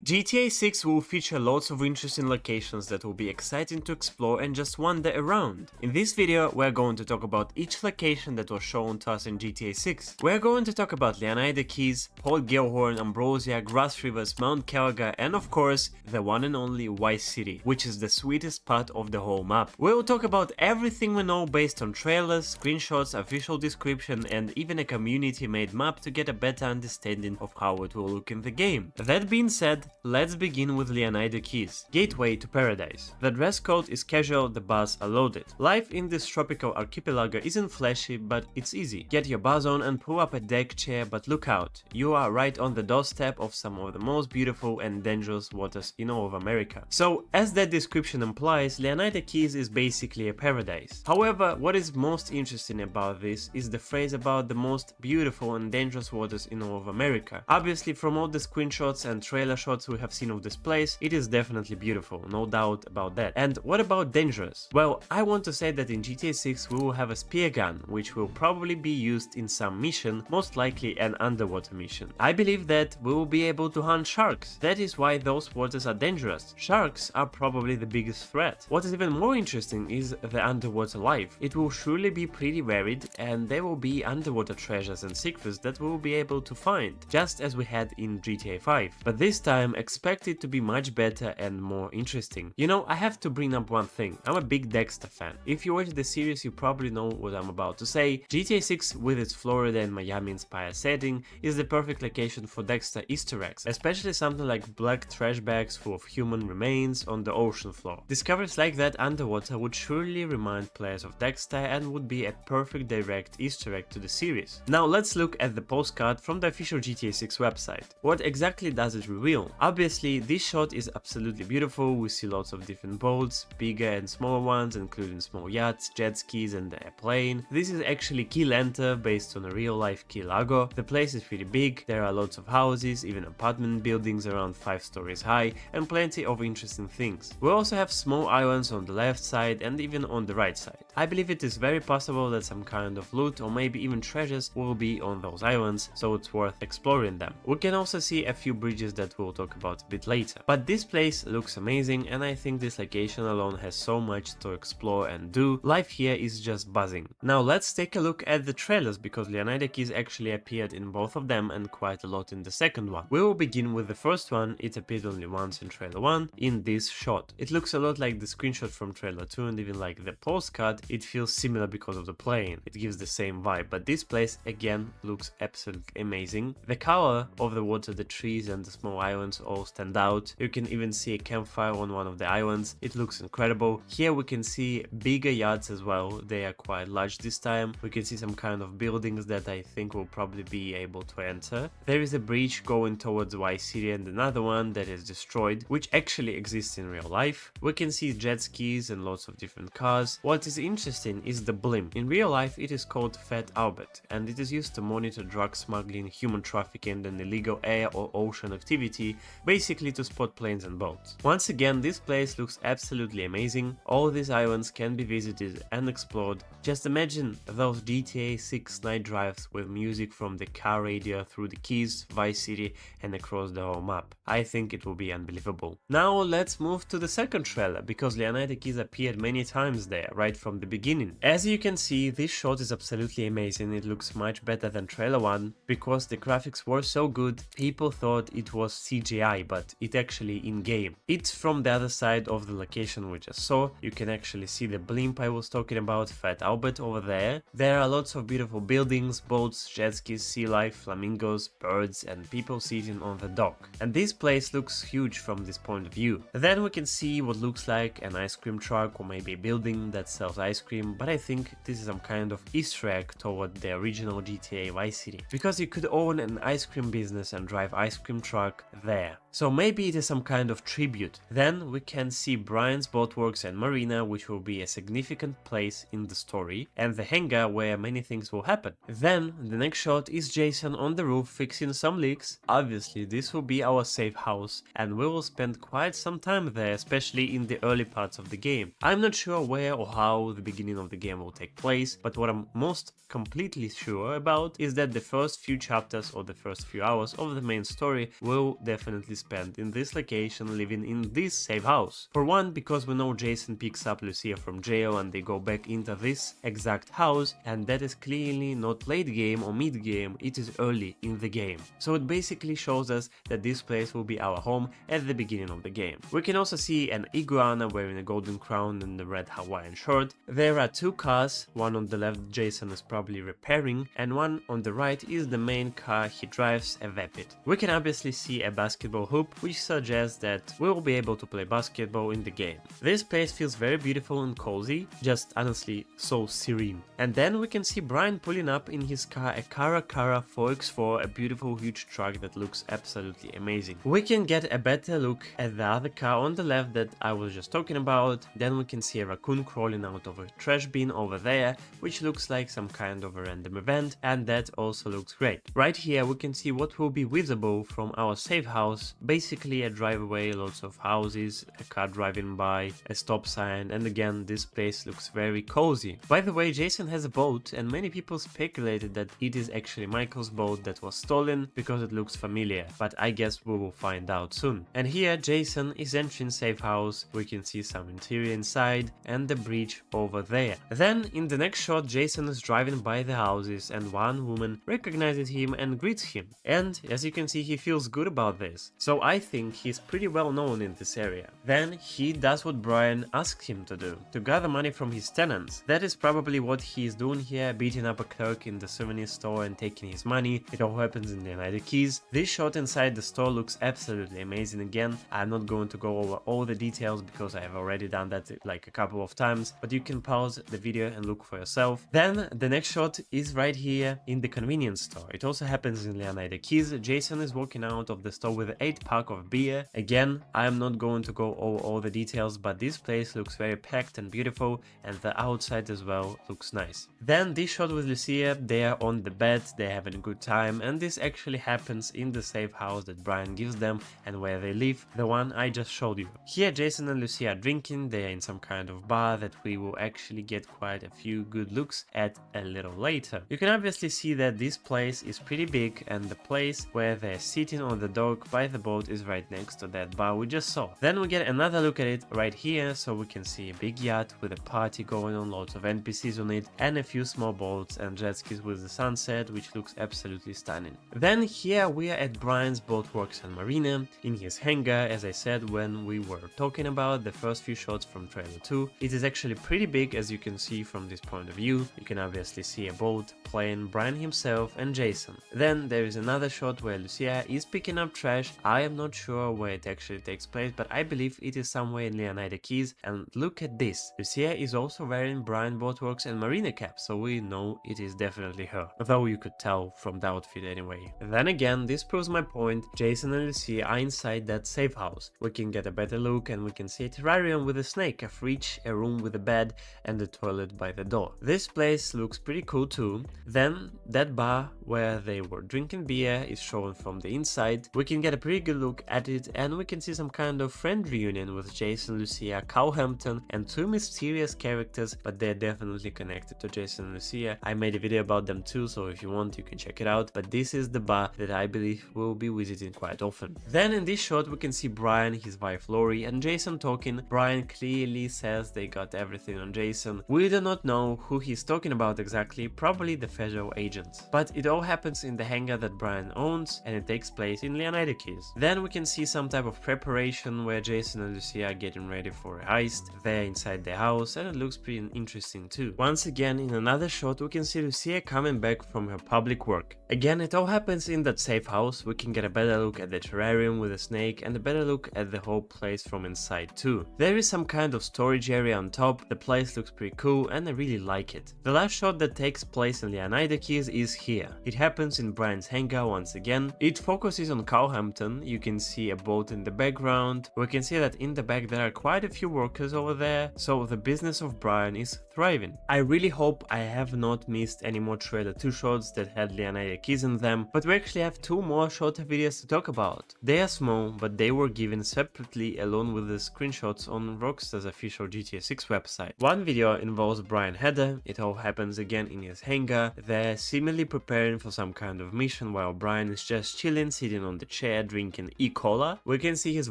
GTA 6 will feature lots of interesting locations that will be exciting to explore and just wander around. In this video, we're going to talk about each location that was shown to us in GTA 6. We're going to talk about Leonida Keys, Port Gellhorn, Ambrosia, Grass Rivers, Mount Caraga, and of course, the one and only Vice City, which is the sweetest part of the whole map. We'll talk about everything we know based on trailers, screenshots, official description, and even a community-made map to get a better understanding of how it will look in the game. That being said, let's begin with Leonida Keys, Gateway to Paradise. The dress code is casual, the bars are loaded. Life in this tropical archipelago isn't flashy, but it's easy. Get your buzz on and pull up a deck chair, but look out, you are right on the doorstep of some of the most beautiful and dangerous waters in all of America. So, as that description implies, Leonida Keys is basically a paradise. However, what is most interesting about this is the phrase about the most beautiful and dangerous waters in all of America. Obviously, from all the screenshots and trailer shots we have seen of this place, it is definitely beautiful, no doubt about that. And what about dangerous? Well, I want to say that in GTA 6 we will have a spear gun, which will probably be used in some mission, most likely an underwater mission. I believe that we will be able to hunt sharks. That is why those waters are dangerous. Sharks are probably the biggest threat. What is even more interesting is the underwater life. It will surely be pretty varied, and there will be underwater treasures and secrets that we will be able to find, just as we had in GTA 5. But this time, expect it to be much better and more interesting. You know, I have to bring up one thing. I'm a big Dexter fan. If you watch the series, you probably know what I'm about to say. GTA 6, with its Florida and Miami inspired setting, is the perfect location for Dexter Easter eggs, especially something like black trash bags full of human remains on the ocean floor. Discoveries like that underwater would surely remind players of Dexter and would be a perfect direct Easter egg to the series. Now let's look at the postcard from the official GTA 6 website. What exactly does it reveal? Obviously, this shot is absolutely beautiful. We see lots of different boats, bigger and smaller ones, including small yachts, jet skis, and a plane. This is actually Key Lanta, based on a real-life Key Largo. The place is pretty big, there are lots of houses, even apartment buildings around 5 stories high, and plenty of interesting things. We also have small islands on the left side and even on the right side. I believe it is very possible that some kind of loot or maybe even treasures will be on those islands, so it's worth exploring them. We can also see a few bridges that we'll talk about a bit later. But this place looks amazing, and I think this location alone has so much to explore and do. Life here is just buzzing. Now let's take a look at the trailers, because Leonida Keys actually appeared in both of them and quite a lot in the second one. We will begin with the first one. It appeared only once in trailer 1 in this shot. It looks a lot like the screenshot from trailer 2, and even like the postcard, it feels similar because of the plane. It gives the same vibe, but this place again looks absolutely amazing. The color of the water, the trees and the small islands all stand out. You can even see a campfire on one of the islands. It looks incredible. Here we can see bigger yachts as well. They are quite large this time. We can see some kind of buildings that I think will probably be able to enter. There is a bridge going towards Vice City and another one that is destroyed, which actually exists in real life. We can see jet skis and lots of different cars. What is interesting is the blimp. In real life it is called Fat Albert, and it is used to monitor drug smuggling, human trafficking and illegal air or ocean activity, basically to spot planes and boats. Once again, this place looks absolutely amazing. All these islands can be visited and explored. Just imagine those GTA 6 night drives with music from the car radio through the Keys, Vice City and across the whole map. I think it will be unbelievable. Now let's move to the second trailer, because Leonida Keys appeared many times there, right from the beginning. As you can see, this shot is absolutely amazing. It looks much better than trailer 1, because the graphics were so good, people thought it was CGI, but it actually in-game. It's from the other side of the location we just saw. You can actually see the blimp I was talking about, Fat Albert over there. There are lots of beautiful buildings, boats, jet skis, sea life, flamingos, birds and people sitting on the dock. And this place looks huge from this point of view. Then we can see what looks like an ice cream truck or maybe a building that sells ice cream, but I think this is some kind of Easter egg toward the original GTA Vice City, because you could own an ice cream business and drive ice cream truck there. So maybe it is some kind of tribute. Then we can see Brian's Boatworks and Marina, which will be a significant place in the story, and the hangar where many things will happen. Then the next shot is Jason on the roof fixing some leaks. Obviously this will be our safe house, and we will spend quite some time there, especially in the early parts of the game. I'm not sure where or how the beginning of the game will take place, but what I'm most completely sure about is that the first few chapters or the first few hours of the main story will definitely spent in this location living in this safe house. For one, because we know Jason picks up Lucia from jail and they go back into this exact house, and that is clearly not late game or mid game, it is early in the game. So it basically shows us that this place will be our home at the beginning of the game. We can also see an iguana wearing a golden crown and a red Hawaiian shirt. There are two cars, one on the left Jason is probably repairing, and one on the right is the main car he drives, a Vapid. We can obviously see a basketball hoop, which suggests that we will be able to play basketball in the game. This place feels very beautiful and cozy, just honestly so serene. And then we can see Brian pulling up in his car a Cara 4x4, a beautiful huge truck that looks absolutely amazing. We can get a better look at the other car on the left that I was just talking about. Then we can see a raccoon crawling out of a trash bin over there, which looks like some kind of a random event, and that also looks great. Right here we can see what will be visible from our safe house, basically a driveway, lots of houses, a car driving by, a stop sign, and again this place looks very cozy. By the way, Jason has a boat, and many people speculated that it is actually Michael's boat that was stolen because it looks familiar, but I guess we will find out soon. And here Jason is entering safe house, we can see some interior inside and the bridge over there. Then in the next shot Jason is driving by the houses and one woman recognizes him and greets him, and as you can see he feels good about this, so I think he's pretty well known in this area. Then he does what Brian asked him to do, to gather money from his tenants. That is probably what he is doing here, beating up a clerk in the souvenir store and taking his money. It all happens in the United Keys. This shot inside the store looks absolutely amazing. Again, I'm not going to go over all the details because I have already done that like a couple of times, but you can pause the video and look for yourself. Then the next shot is right here in the convenience store. It also happens in the United Keys. Jason is walking out of the store with an 8-pack of beer. Again, I'm not going to go over all the details, but this place looks very packed and beautiful, and the outside as well looks nice. Then this shot with Lucia, they are on the bed, they're having a good time, and this actually happens in the safe house that Brian gives them and where they live, the one I just showed you. Here Jason and Lucia are drinking, they are in some kind of bar that we will actually get quite a few good looks at a little later. You can obviously see that this place is pretty big, and the place where they're sitting on the dock by the boat is right next to that bar we just saw. Then we get another look at it right here, so we can see a big yacht with a party going on, lots of NPCs on it, and a few small boats and jet skis with the sunset, which looks absolutely stunning. Then here we are at Brian's Boatworks and Marina, in his hangar, as I said when we were talking about the first few shots from trailer 2. It is actually pretty big, as you can see from this point of view. You can obviously see a boat, plane, Brian himself and Jason. Then there is another shot where Lucia is picking up trash. I am not sure where it actually takes place, but I believe it is somewhere in the United Keys, and look at this. Lucia is also wearing Brian Boatworks and Marina cap, so we know it is definitely her, though you could tell from the outfit anyway. Then again, this proves my point. Jason and Lucia are inside that safe house. We can get a better look and we can see a terrarium with a snake, a fridge, a room with a bed and a toilet by the door. This place looks pretty cool too. Then that bar where they were drinking beer is shown from the inside. We can get a pretty good look at it, and we can see some kind of friend reunion with Jason, Lucia, Cowhampton and two mysterious characters, but they're definitely connected to Jason and Lucia. I made a video about them too, so if you want you can check it out, but this is the bar that I believe we'll be visiting quite often. Then in this shot we can see Brian, his wife Lori and Jason talking. Brian clearly says they got everything on Jason. We do not know who he's talking about exactly, probably the federal agents. But it all happens in the hangar that Brian owns, and it takes place in Leonida Keys. Then we can see some type of preparation where Jason and Lucia are getting ready for a heist. They're inside the house and it looks pretty interesting too. Once again, in another shot we can see Lucia coming back from her public work. Again, it all happens in that safe house. We can get a better look at the terrarium with a snake and a better look at the whole place from inside too. There is some kind of storage area on top. The place looks pretty cool and I really like it. The last shot that takes place in Leonida Keys is here. It happens in Brian's hangar once again. It focuses on Cowhampton. You can see a boat in the background. We can see that in the back there are quite a few workers over there, so the business of Brian is thriving. I really hope I have not missed any more trailer 2 shots that had Leonida Keys in them, but we actually have 2 more shorter videos to talk about. They are small, but they were given separately along with the screenshots on Rockstar's official GTA 6 website. One video involves Brian Hedder. It all happens again in his hangar. They're seemingly preparing for some kind of mission while Brian is just chilling, sitting on the chair, drinking drinking E-Cola, we can see his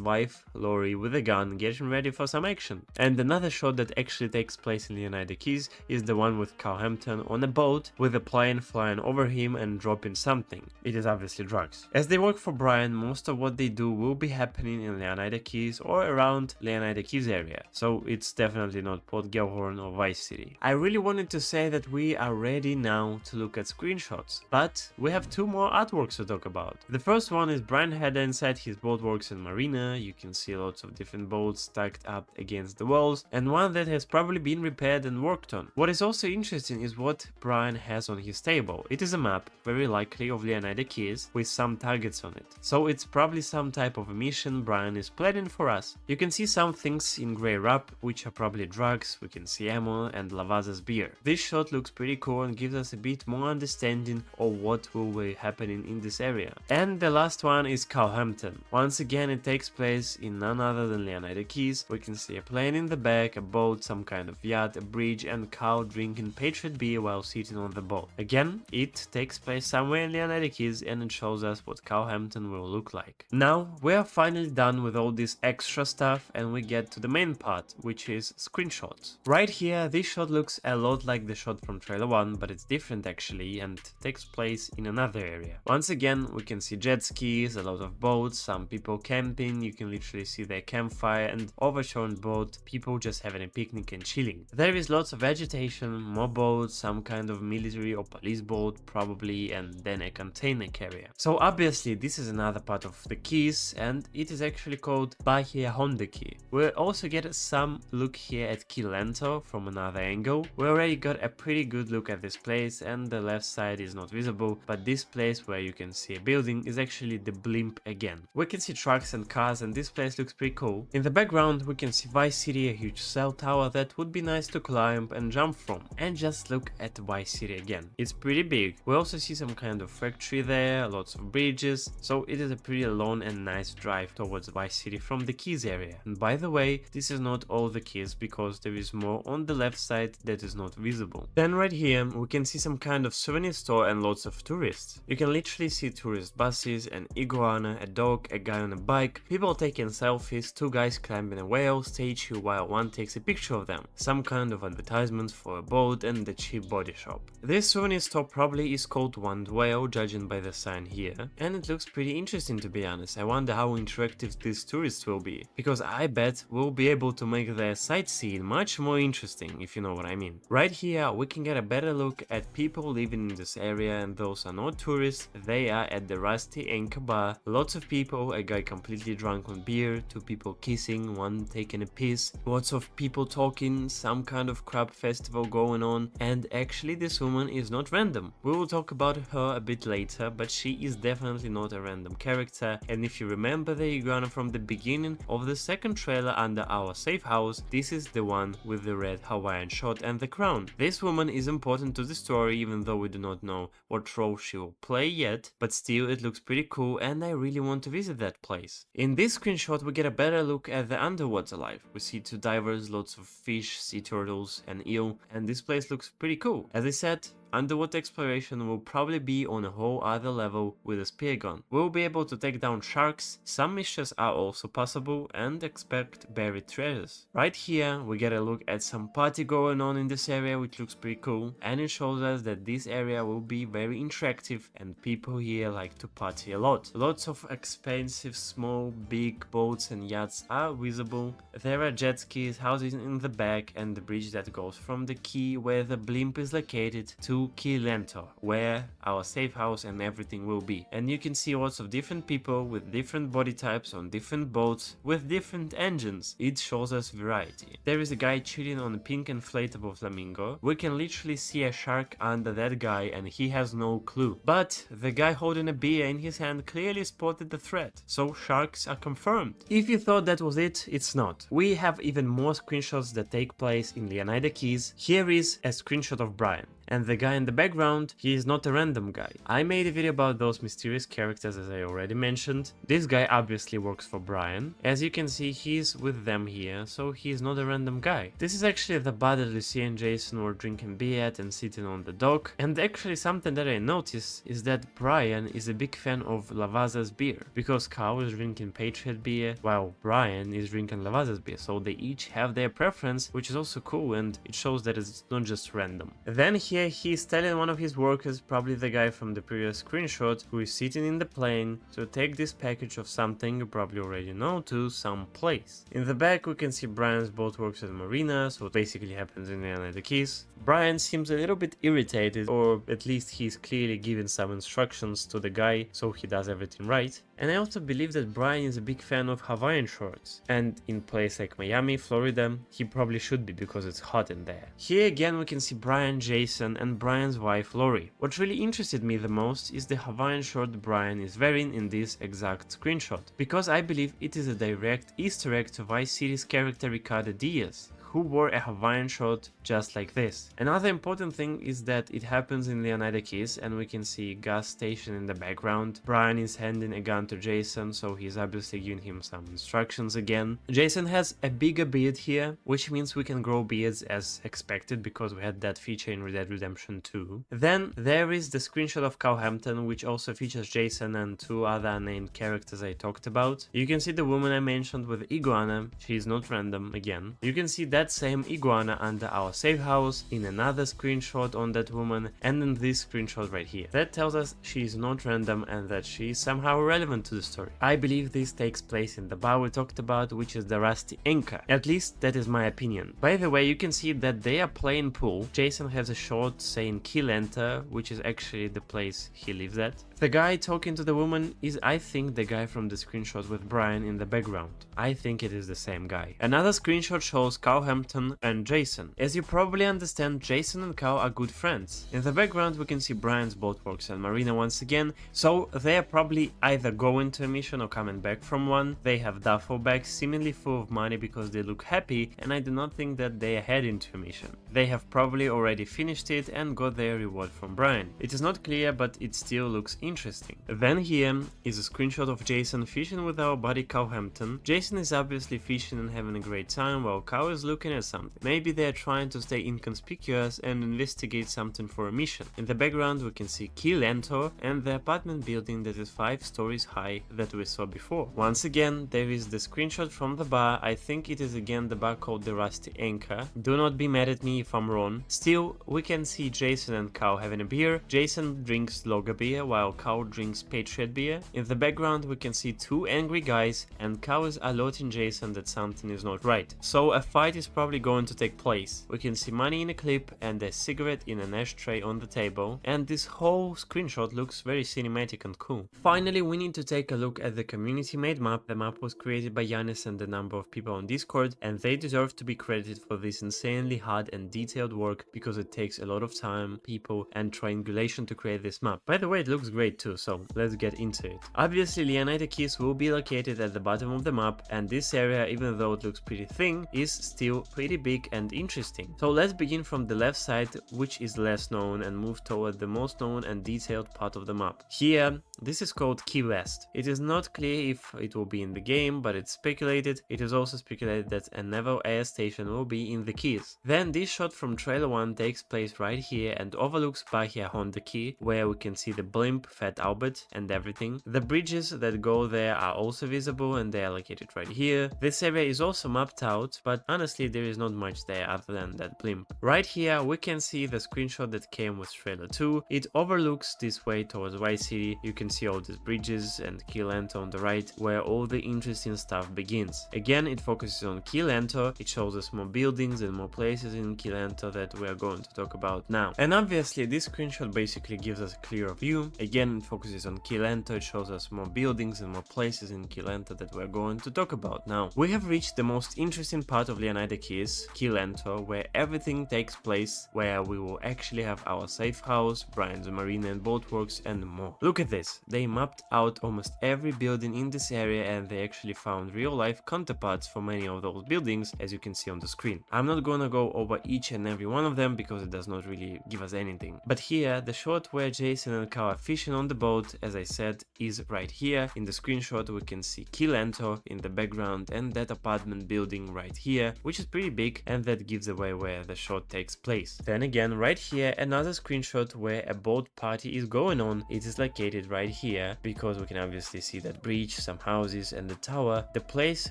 wife, Lori, with a gun getting ready for some action. And another shot that actually takes place in the United Keys is the one with Carl Hampton on a boat with a plane flying over him and dropping something. It is obviously drugs. As they work for Brian, most of what they do will be happening in Leonida Keys or around Leonida Keys area, so it's definitely not Port Gellhorn or Vice City. I really wanted to say that we are ready now to look at screenshots, but we have two more artworks to talk about. The first one is Brian Hader inside his boatworks and marina. You can see lots of different boats stacked up against the walls, and one that has probably been repaired and worked on. What is also interesting is what Brian has on his table. It is a map, very likely of Leonida Keys, with some targets on it. So it's probably some type of a mission Brian is planning for us. You can see some things in grey wrap, which are probably drugs. We can see ammo and Lavazza's beer. This shot looks pretty cool and gives us a bit more understanding of what will be happening in this area. And the last one is Carl Hampton. Once again, it takes place in none other than Leonida Keys. We can see a plane in the back, a boat, some kind of yacht, a bridge, and Carl drinking Patriot beer while sitting on the boat. Again, it takes place somewhere in Leonida Keys, and it shows us what Carl Hampton will look like. Now, we are finally done with all this extra stuff, and we get to the main part, which is screenshots. Right here, this shot looks a lot like the shot from trailer 1, but it's different actually, and takes place in another area. Once again, we can see jet skis, a lot of boats, some people camping. You can literally see their campfire, and overshone boat, people just having a picnic and chilling. There is lots of vegetation, more boats, some kind of military or police boat probably, and then a container carrier. So obviously this is another part of the Keys, and it is actually called Bahia Honda Key. We'll also get some look here at Key Lento from another angle. We already got a pretty good look at this place, and the left side is not visible, but this place where you can see a building is actually the blimp again. We can see trucks and cars, and this place looks pretty cool. In the background we can see Vice City, a huge cell tower that would be nice to climb and jump from. And just look at Vice City again. It's pretty big. We also see some kind of factory there, lots of bridges, so it is a pretty long and nice drive towards Vice City from the Keys area. And by the way, this is not all the Keys, because there is more on the left side that is not visible. Then right here we can see some kind of souvenir store and lots of tourists. You can literally see tourist buses, an iguana, a dog, a guy on a bike, people taking selfies, two guys climbing a whale statue while one takes a picture of them, some kind of advertisements for a boat, and the cheap body shop. This souvenir store probably is called One Whale, judging by the sign here, and it looks pretty interesting to be honest. I wonder how interactive these tourists will be, because I bet we'll be able to make their sightseeing much more interesting, if you know what I mean. Right here we can get a better look at people living in this area, and those are not tourists, they are at the Rusty Anchor Bar. Lots of people, a guy completely drunk on beer, two people kissing, one taking a piss, lots of people talking, some kind of crab festival going on, and actually this woman is not random. We will talk about her a bit later, but she is definitely not a random character, and if you remember the iguana from the beginning of the second trailer under our safe house, this is the one with the red Hawaiian shot and the crown. This woman is important to the story, even though we do not know what role she will play yet, but still it looks pretty cool, and I really want to visit that place. In this screenshot we get a better look at the underwater life. We see two divers, lots of fish, sea turtles, and eel, and this place looks pretty cool. As I said, underwater exploration will probably be on a whole other level with a spear gun. We'll be able to take down sharks, some missions are also possible, and expect buried treasures. Right here we get a look at some party going on in this area, which looks pretty cool, and it shows us that this area will be very interactive and people here like to party a lot. Lots of expensive small, big boats and yachts are visible. There are jet skis, houses in the back, and the bridge that goes from the quay where the blimp is located to Key Lento, where our safe house and everything will be. And you can see lots of different people with different body types on different boats with different engines. It shows us variety. There is a guy chilling on a pink inflatable flamingo. We can literally see a shark under that guy and he has no clue. But the guy holding a beer in his hand clearly spotted the threat. So sharks are confirmed. If you thought that was it, it's not. We have even more screenshots that take place in Leonida Keys. Here is a screenshot of Brian. and the guy in the background, he is not a random guy. I made a video about those mysterious characters as I already mentioned. This guy obviously works for Brian. As you can see, he's with them here, so he's not a random guy. This is actually the bar that Lucia and Jason were drinking beer at and sitting on the dock. And actually something that I noticed is that Brian is a big fan of Lavazza's beer, because Carl is drinking Patriot beer while Brian is drinking Lavazza's beer, so they each have their preference, which is also cool, and it shows that it's not just random. Then here he's telling one of his workers, probably the guy from the previous screenshot, who is sitting in the plane, to take this package of something you probably already know to some place. In the back we can see Brian's boat works at the marina, so it basically happens in the United Keys. Brian seems a little bit irritated, or at least he's clearly giving some instructions to the guy so he does everything right. And I also believe that Brian is a big fan of Hawaiian shorts, and in place like Miami, Florida, he probably should be because it's hot in there. Here again we can see Brian, Jason and Brian's wife Lori. What really interested me the most is the Hawaiian shirt Brian is wearing in this exact screenshot, because I believe it is a direct Easter egg to Vice City's character Ricardo Diaz, who wore a Hawaiian shirt just like this. Another important thing is that it happens in the United Keys, and we can see a gas station in the background. Brian is handing a gun to Jason, so he's obviously giving him some instructions again. Jason has a bigger beard here, which means we can grow beards as expected because we had that feature in Red Dead Redemption 2. Then there is the screenshot of Cowhampton, which also features Jason and two other unnamed characters I talked about. You can see the woman I mentioned with Iguana, she is not random again. You can see that same iguana under our safe house, in another screenshot on that woman, and in this screenshot right here. That tells us she is not random and that she is somehow relevant to the story. I believe this takes place in the bar we talked about, which is the Rusty Anchor. At least that is my opinion. By the way, you can see that they are playing pool. Jason has a shot saying Kill Enter, which is actually the place he lives at. The guy talking to the woman is, I think, the guy from the screenshot with Brian in the background. I think it is the same guy. Another screenshot shows Cowhampton and Jason. As you probably understand, Jason and Cow are good friends. In the background we can see Brian's boat works at marina once again, so they are probably either going to a mission or coming back from one. They have duffel bags seemingly full of money because they look happy, and I do not think that they are heading to a mission. They have probably already finished it and got their reward from Brian. It is not clear, but it still looks interesting. Then here is a screenshot of Jason fishing with our buddy Cowhampton. Jason is obviously fishing and having a great time while Cow is looking at something. Maybe they are trying to stay inconspicuous and investigate something for a mission. In the background we can see Key Lento and the apartment building that is 5 stories high that we saw before. Once again there is the screenshot from the bar. I think it is again the bar called the Rusty Anchor. Do not be mad at me if I'm wrong. Still, we can see Jason and Cow having a beer. Jason drinks lager beer while Cow drinks Patriot beer. In the background we can see 2 angry guys, and Cow is alerting Jason that something is not right. So a fight is probably going to take place. We can see money in a clip and a cigarette in an ashtray on the table, and this whole screenshot looks very cinematic and cool. Finally, we need to take a look at the community made map. The map was created by Yanis and a number of people on Discord, and they deserve to be credited for this insanely hard and detailed work because it takes a lot of time, people and triangulation to create this map. By the way, it looks great too, so let's get into it. Obviously, Leonida Keys will be located at the bottom of the map, and this area, even though it looks pretty thin, is still pretty big and interesting. So let's begin from the left side, which is less known, and move toward the most known and detailed part of the map. Here, this is called Key West. It is not clear if it will be in the game, but it's speculated. It is also speculated that a naval air station will be in the Keys. Then this shot from trailer 1 takes place right here and overlooks Bahia Honda Key, where we can see the blimp, Fat Albert and everything. The bridges that go there are also visible and they are located right here. This area is also mapped out, but honestly there is not much there other than that blimp. Right here we can see the screenshot that came with trailer 2. It overlooks this way towards Vice City. You can see all these bridges and Key Lento on the right, where all the interesting stuff begins. Again, it focuses on Key Lento. It shows us more buildings and more places in Key Lento that we are going to talk about now. And obviously this screenshot basically gives us a clearer view. Again, Again, it focuses on Key Lento, it shows us more buildings and more places in Key Lento that we're going to talk about now. We have reached the most interesting part of Leonida Keys, Key Lento, where everything takes place, where we will actually have our safe house, Brian's Marina and Boatworks, and more. Look at this, they mapped out almost every building in this area and they actually found real-life counterparts for many of those buildings, as you can see on the screen. I'm not gonna go over each and every one of them because it does not really give us anything. But here, the shot where Jason and Cal are fishing on the boat, as I said, is right here. In the screenshot we can see Key Lento in the background and that apartment building right here, which is pretty big, and that gives away where the shot takes place. Then again, right here, another screenshot where a boat party is going on. It is located right here because we can obviously see that bridge, some houses and the tower, the place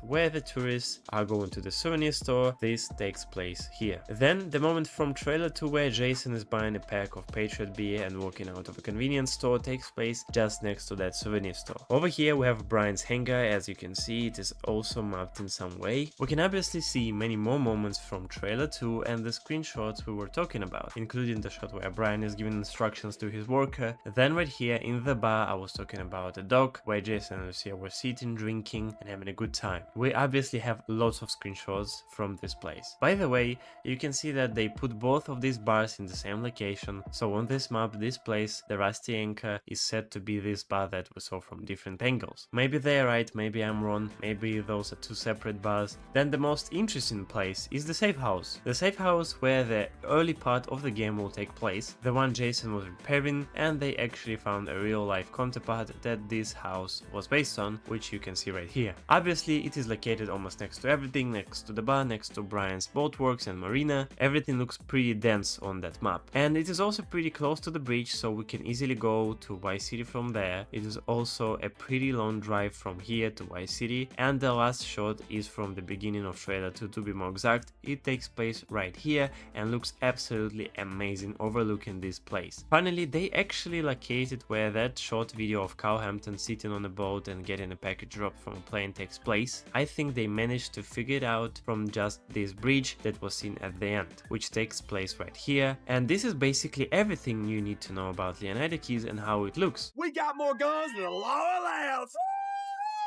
where the tourists are going to the souvenir store. This takes place here. Then the moment from trailer to where Jason is buying a pack of Patriot beer and walking out of a convenience store takes place just next to that souvenir store. Over here we have Brian's hangar. As you can see, it is also mapped in some way. We can obviously see many more moments from trailer 2 and the screenshots we were talking about, including the shot where Brian is giving instructions to his worker. Then right here in the bar I was talking about the dock where Jason and Lucia were sitting, drinking and having a good time. We obviously have lots of screenshots from this place. By the way, you can see that they put both of these bars in the same location, so on this map, this place, the Rusty Anchor, is said to be this bar that we saw from different angles. Maybe they're right, maybe I'm wrong, maybe those are two separate bars. Then the most interesting place is the safe house. The safe house where the early part of the game will take place, the one Jason was repairing, and they actually found a real life counterpart that this house was based on, which you can see right here. Obviously it is located almost next to everything, next to the bar, next to Brian's Boatworks and Marina. Everything looks pretty dense on that map, and it is also pretty close to the bridge, so we can easily go to Vice City from there. It is also a pretty long drive from here to Vice City, and the last shot is from the beginning of trailer 2 to be more exact. It takes place right here and looks absolutely amazing overlooking this place. Finally, they actually located where that short video of Carl Hampton sitting on a boat and getting a package drop from a plane takes place. I think they managed to figure it out from just this bridge that was seen at the end, which takes place right here, and this is basically everything you need to know about Leonida Keys and how it looks. We got more guns than the law allows!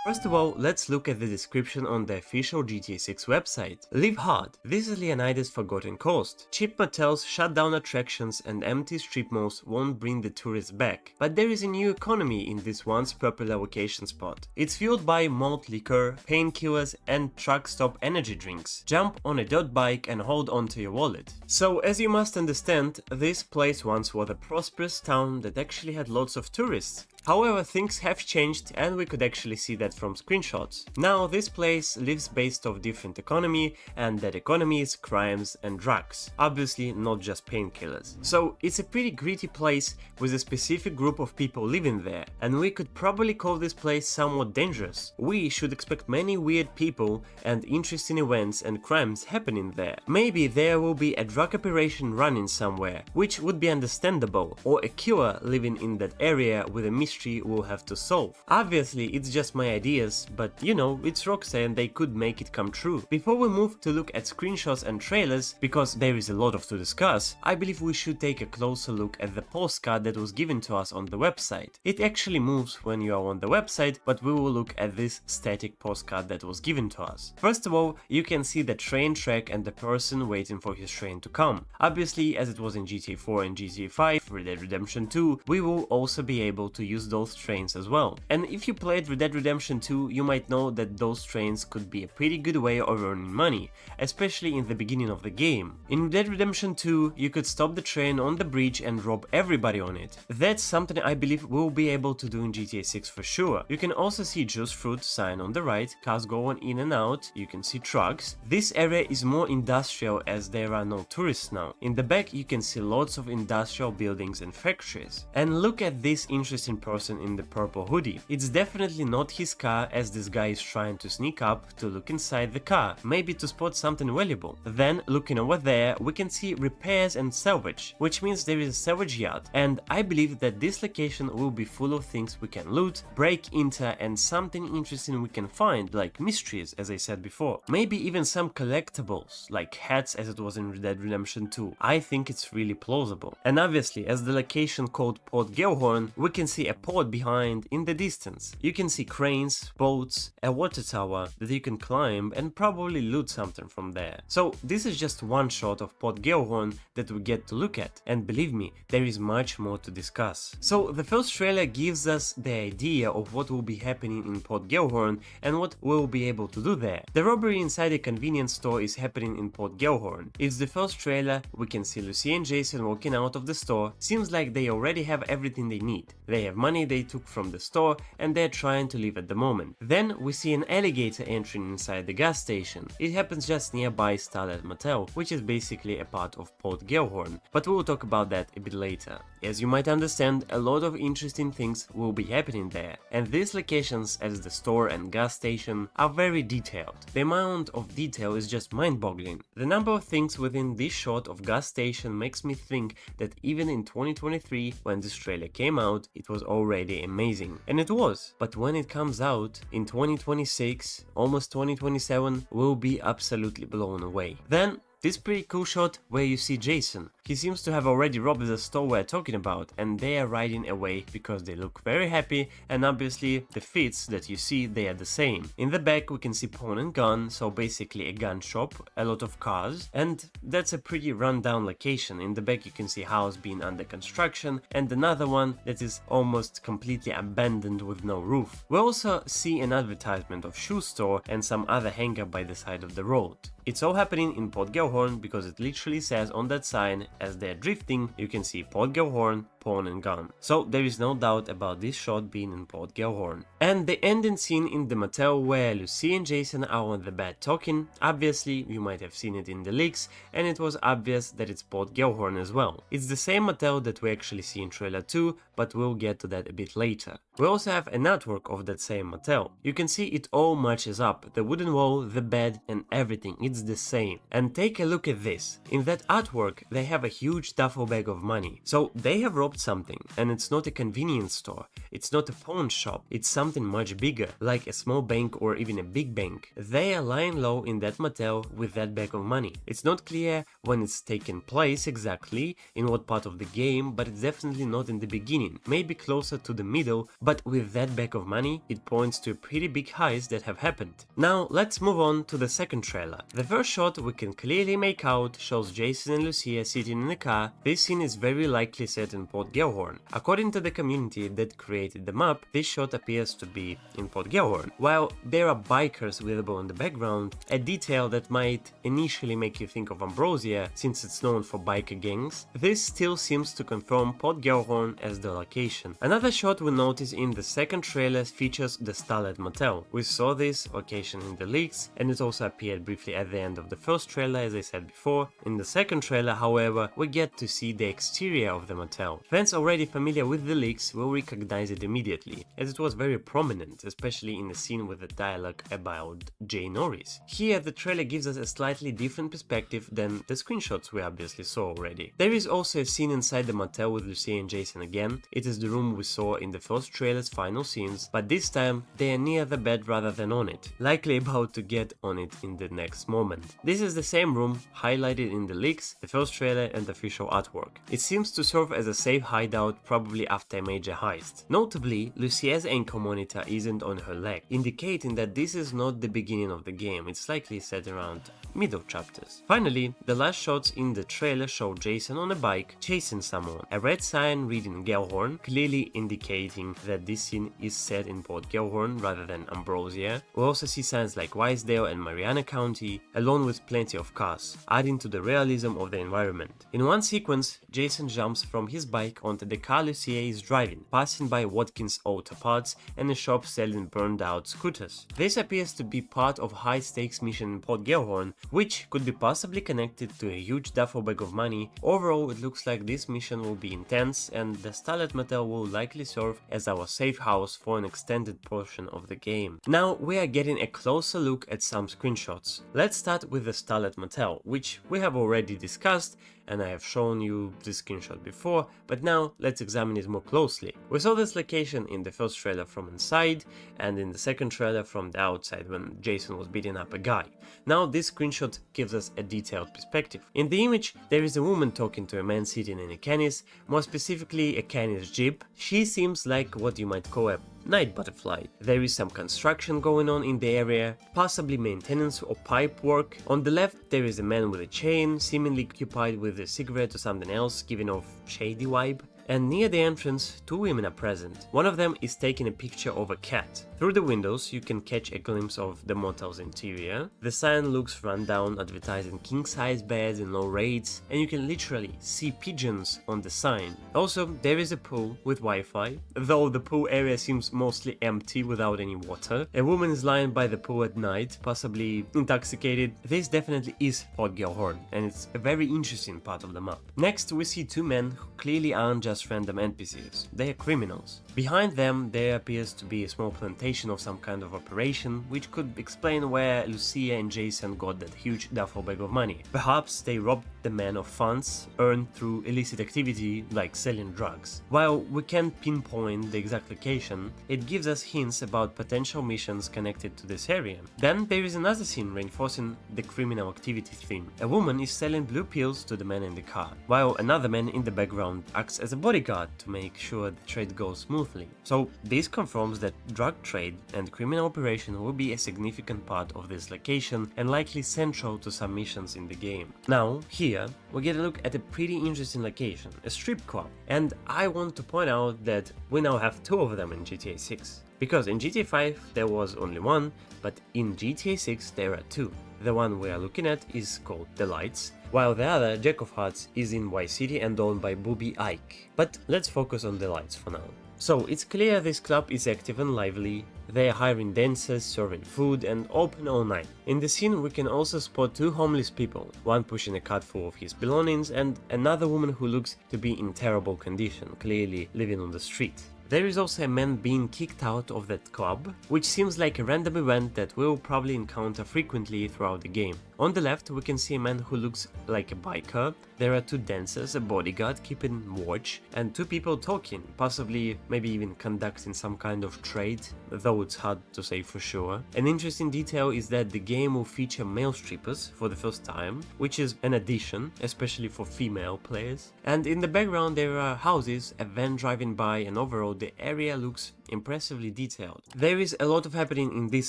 First of all, let's look at the description on the official GTA 6 website. Live hard. This is Leonida's Forgotten Coast. Cheap motels, shut down attractions and empty strip malls won't bring the tourists back. But there is a new economy in this once popular vacation spot. It's fueled by malt liquor, painkillers and truck stop energy drinks. Jump on a dirt bike and hold on to your wallet. So as you must understand, this place once was a prosperous town that actually had lots of tourists. However, things have changed and we could actually see that from screenshots. Now this place lives based off different economy, and that economy is crimes and drugs. Obviously not just painkillers. So it's a pretty gritty place with a specific group of people living there, and we could probably call this place somewhat dangerous. We should expect many weird people and interesting events and crimes happening there. Maybe there will be a drug operation running somewhere, which would be understandable, or a killer living in that area with a mystery we'll have to solve. Obviously it's just my ideas, but you know, it's Rockstar and they could make it come true. Before we move to look at screenshots and trailers, because there is a lot of to discuss, I believe we should take a closer look at the postcard that was given to us on the website. It actually moves when you are on the website, but we will look at this static postcard that was given to us. First of all, you can see the train track and the person waiting for his train to come. Obviously, as it was in GTA 4 and GTA 5, Red Dead Redemption 2, we will also be able to use those trains as well. And if you played Red Dead Redemption 2, you might know that those trains could be a pretty good way of earning money, especially in the beginning of the game. In Red Dead Redemption 2, you could stop the train on the bridge and rob everybody on it. That's something I believe we'll be able to do in GTA 6 for sure. You can also see Juice Fruit sign on the right, cars going in and out, you can see trucks. This area is more industrial as there are no tourists now. In the back you can see lots of industrial buildings and factories. And look at this interesting project person in the purple hoodie. It's definitely not his car, as this guy is trying to sneak up to look inside the car, maybe to spot something valuable. Then, looking over there, we can see repairs and salvage, which means there is a salvage yard, and I believe that this location will be full of things we can loot, break into, and something interesting we can find, like mysteries, as I said before. Maybe even some collectibles, like hats as it was in Red Dead Redemption 2. I think it's really plausible. And obviously, as the location called Port Gellhorn, we can see a port behind in the distance. You can see cranes, boats, a water tower that you can climb and probably loot something from there. So this is just one shot of Port Gellhorn that we get to look at, and believe me, there is much more to discuss. So the first trailer gives us the idea of what will be happening in Port Gellhorn and what we'll be able to do there. The robbery inside a convenience store is happening in Port Gellhorn. It's the first trailer, we can see Lucia and Jason walking out of the store. Seems like they already have everything they need. They have money they took from the store and they're trying to leave at the moment. Then we see an alligator entering inside the gas station. It happens just nearby Starlight Motel, which is basically a part of Port Gellhorn, but we will talk about that a bit later. As you might understand, a lot of interesting things will be happening there, and these locations as the store and gas station are very detailed. The amount of detail is just mind-boggling. The number of things within this shot of gas station makes me think that even in 2023, when this trailer came out, it was already amazing. And it was, but when it comes out in 2026, almost 2027, we'll be absolutely blown away. Then this pretty cool shot where you see Jason. He seems to have already robbed the store we're talking about, and they are riding away because they look very happy, and obviously the fits that you see, they are the same. In the back we can see pawn and gun, so basically a gun shop, a lot of cars, and that's a pretty rundown location. In the back you can see a house being under construction and another one that is almost completely abandoned with no roof. We also see an advertisement of shoe store and some other hangar by the side of the road. It's all happening in Port Gellhorn because it literally says on that sign, as they're drifting, you can see Port Gellhorn, pawn and gun. So there is no doubt about this shot being in Port Gellhorn. And the ending scene in the motel where Lucy and Jason are on the bed talking, obviously you might have seen it in the leaks, and it was obvious that it's Port Gellhorn as well. It's the same motel that we actually see in trailer 2, but we'll get to that a bit later. We also have an artwork of that same motel. You can see it all matches up, the wooden wall, the bed and everything, it's the same. And take a look at this. In that artwork they have a huge duffel bag of money. So they have robbed something, and it's not a convenience store, it's not a pawn shop, it's something much bigger, like a small bank or even a big bank. They are lying low in that motel with that bag of money. It's not clear when it's taken place exactly, in what part of the game, but it's definitely not in the beginning, maybe closer to the middle, but with that bag of money, it points to a pretty big heist that have happened. Now let's move on to the second trailer. The first shot we can clearly make out shows Jason and Lucia sitting in a car. This scene is very likely set in Port Gellhorn. According to the community that created the map, this shot appears to be in Port Gellhorn. While there are bikers visible in the background, a detail that might initially make you think of Ambrosia since it's known for biker gangs, this still seems to confirm Port Gellhorn as the location. Another shot we notice in the second trailer features the Starlight Motel. We saw this location in the leaks, and it also appeared briefly at the end of the first trailer, as I said before. In the second trailer, however, we get to see the exterior of the motel. Fans already familiar with the leaks will recognize it immediately, as it was very prominent, especially in the scene with the dialogue about Jay Norris. Here the trailer gives us a slightly different perspective than the screenshots we obviously saw already. There is also a scene inside the motel with Lucy and Jason again. It is the room we saw in the first trailer's final scenes, but this time they are near the bed rather than on it, likely about to get on it in the next moment. This is the same room highlighted in the leaks, the first trailer and the official artwork. It seems to serve as a safe hideout, probably after a major heist. Notably, Lucia's ankle monitor isn't on her leg, indicating that this is not the beginning of the game, it's likely set around middle chapters. Finally, the last shots in the trailer show Jason on a bike chasing someone. A red sign reading Gellhorn, clearly indicating that this scene is set in Port Gellhorn rather than Ambrosia. We also see signs like Wisedale and Mariana County, along with plenty of cars. grass, adding to the realism of the environment. In one sequence, Jason jumps from his bike onto the car Lucia is driving, passing by Watkins Auto Parts and a shop selling burned out scooters. This appears to be part of a high-stakes mission in Port Gellhorn, which could be possibly connected to a huge duffel bag of money. Overall, it looks like this mission will be intense, and the Starlet Motel will likely serve as our safe house for an extended portion of the game. Now we are getting a closer look at some screenshots. Let's start with the Starlet Motel, which we have already discussed, and I have shown you this screenshot before, but now let's examine it more closely. We saw this location in the first trailer from inside, and in the second trailer from the outside when Jason was beating up a guy. Now this screenshot gives us a detailed perspective. In the image, there is a woman talking to a man sitting in a Canis, more specifically a Canis Jeep. She seems like what you might call a night butterfly. There is some construction going on in the area, possibly maintenance or pipe work. On the left there is a man with a chain, seemingly occupied with a cigarette or something else, giving off shady vibe. And near the entrance, two women are present. One of them is taking a picture of a cat. Through the windows, you can catch a glimpse of the motel's interior. The sign looks run down, advertising king-size beds and low rates, and you can literally see pigeons on the sign. Also, there is a pool with Wi-Fi, though the pool area seems mostly empty without any water. A woman is lying by the pool at night, possibly intoxicated. This definitely is Port Gellhorn, and it's a very interesting part of the map. Next, we see two men who clearly aren't just random NPCs, they are criminals. Behind them there appears to be a small plantation of some kind of operation, which could explain where Lucia and Jason got that huge duffel bag of money. Perhaps they robbed the man of funds earned through illicit activity like selling drugs. While we can't pinpoint the exact location, it gives us hints about potential missions connected to this area. Then there is another scene reinforcing the criminal activity theme. A woman is selling blue pills to the man in the car, while another man in the background acts as a bodyguard to make sure the trade goes smoothly. So this confirms that drug trade and criminal operation will be a significant part of this location and likely central to some missions in the game. Now, here we get a look at a pretty interesting location, a strip club, and I want to point out that we now have two of them in GTA 6. Because in GTA 5 there was only one, but in GTA 6 there are two. The one we are looking at is called The Lights, while the other, Jack of Hearts, is in Vice City and owned by Booby Ike. But let's focus on The Lights for now. So it's clear this club is active and lively. They are hiring dancers, serving food and open all night. In the scene we can also spot two homeless people, one pushing a cart full of his belongings and another woman who looks to be in terrible condition, clearly living on the street. There is also a man being kicked out of that club, which seems like a random event that we'll probably encounter frequently throughout the game. On the left we can see a man who looks like a biker. There are two dancers, a bodyguard keeping watch, and two people talking, possibly maybe even conducting some kind of trade, though it's hard to say for sure. An interesting detail is that the game will feature male strippers for the first time, which is an addition, especially for female players. And in the background there are houses, a van driving by, and overall the area looks impressively detailed. There is a lot of happening in this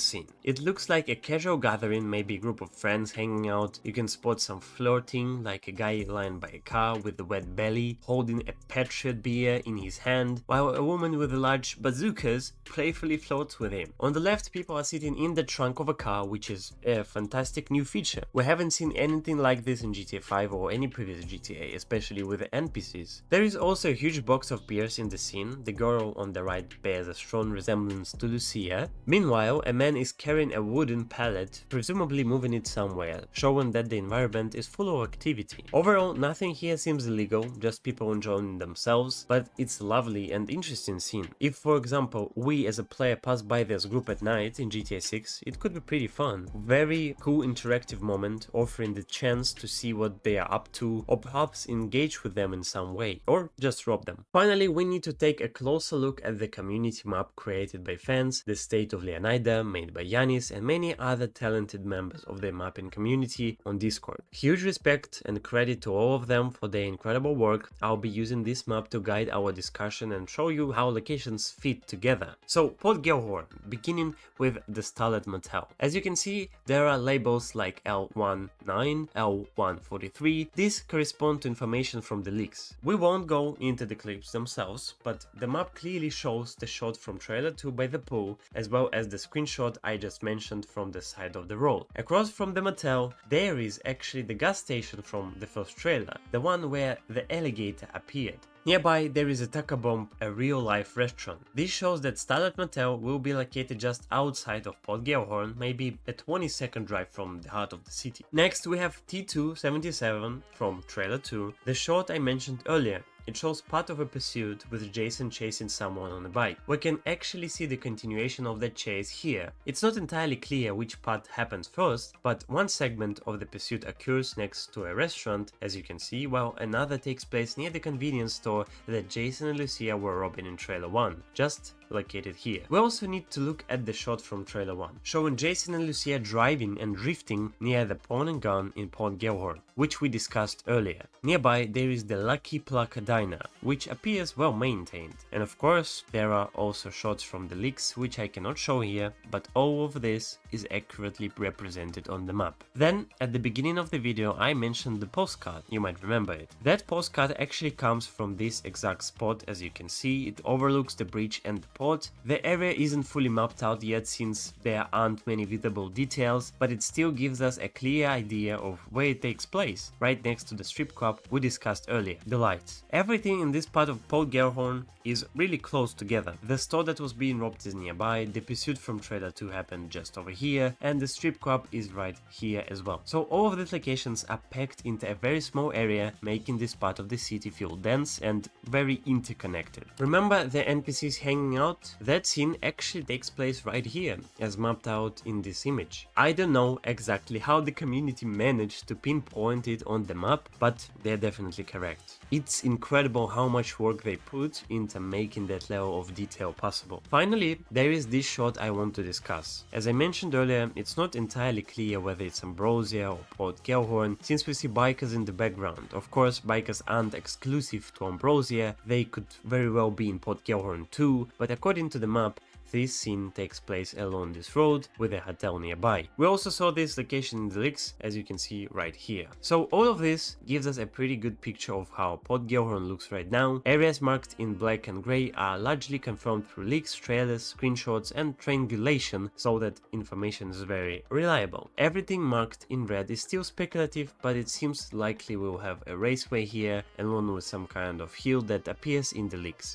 scene. It looks like a casual gathering, maybe a group of friends hanging out. You can spot some flirting, like a guy lying by a car with a wet belly, holding a Patriot beer in his hand, while a woman with large bazookas playfully flirts with him. On the left, people are sitting in the trunk of a car, which is a fantastic new feature. We haven't seen anything like this in GTA 5 or any previous GTA, especially with the NPCs. There is also a huge box of beers in the scene. The girl on the right bears a strong resemblance to Lucia. Meanwhile, a man is carrying a wooden pallet, presumably moving it somewhere, showing that the environment is full of activity. Overall, nothing here seems illegal, just people enjoying themselves, but it's a lovely and interesting scene. If, for example, we as a player pass by this group at night in GTA 6, it could be pretty fun. Very cool interactive moment, offering the chance to see what they are up to, or perhaps engage with them in some way, or just rob them. Finally, we need to take a closer look at the community map created by fans, the state of Leonida made by Yanis, and many other talented members of the mapping community on Discord. Huge respect and credit to all of them for their incredible work. I'll be using this map to guide our discussion and show you how locations fit together. So, Port Gellhorn, beginning with the Starlet Motel. As you can see, there are labels like L19, L143. These correspond to information from the leaks. We won't go into the clips themselves, but the map clearly shows the short shot from trailer 2 by the pool, as well as the screenshot I just mentioned from the side of the road. Across from the motel, there is actually the gas station from the first trailer, the one where the alligator appeared. Nearby there is a Taco Bomb, a real-life restaurant. This shows that Starlight Motel will be located just outside of Port Gellhorn, maybe a 20-second drive from the heart of the city. Next we have T277 from trailer 2, the shot I mentioned earlier. It shows part of a pursuit with Jason chasing someone on a bike. We can actually see the continuation of that chase here. It's not entirely clear which part happens first, but one segment of the pursuit occurs next to a restaurant, as you can see, while another takes place near the convenience store that Jason and Lucia were robbing in trailer 1, just located here. We also need to look at the shot from trailer 1, showing Jason and Lucia driving and drifting near the Pawn and Gun in Port Gellhorn, which we discussed earlier. Nearby there is the Lucky Plucker Diner, which appears well maintained. And of course there are also shots from the leaks, which I cannot show here, but all of this is accurately represented on the map. Then at the beginning of the video I mentioned the postcard, you might remember it. That postcard actually comes from this exact spot. As you can see, it overlooks the bridge and the port. The area isn't fully mapped out yet since there aren't many visible details, but it still gives us a clear idea of where it takes place, right next to the strip club we discussed earlier, the lights. Everything in this part of Port Gellhorn is really close together. The store that was being robbed is nearby, the pursuit from trailer 2 happened just over here, and the strip club is right here as well. So all of these locations are packed into a very small area, making this part of the city feel dense and very interconnected. Remember the NPCs hanging out? That scene actually takes place right here, as mapped out in this image. I don't know exactly how the community managed to pinpoint it on the map, but they're definitely correct. It's incredible how much work they put into making that level of detail possible. Finally, there is this shot I want to discuss. As I mentioned earlier, it's not entirely clear whether it's Ambrosia or Port Gellhorn, since we see bikers in the background. Of course, bikers aren't exclusive to Ambrosia, they could very well be in Port Gellhorn too, but according to the map, this scene takes place along this road with a hotel nearby. We also saw this location in the leaks, as you can see right here. So all of this gives us a pretty good picture of how Port Gellhorn looks right now. Areas marked in black and grey are largely confirmed through leaks, trailers, screenshots and triangulation, so that information is very reliable. Everything marked in red is still speculative, but it seems likely we'll have a raceway here along with some kind of hill that appears in the leaks.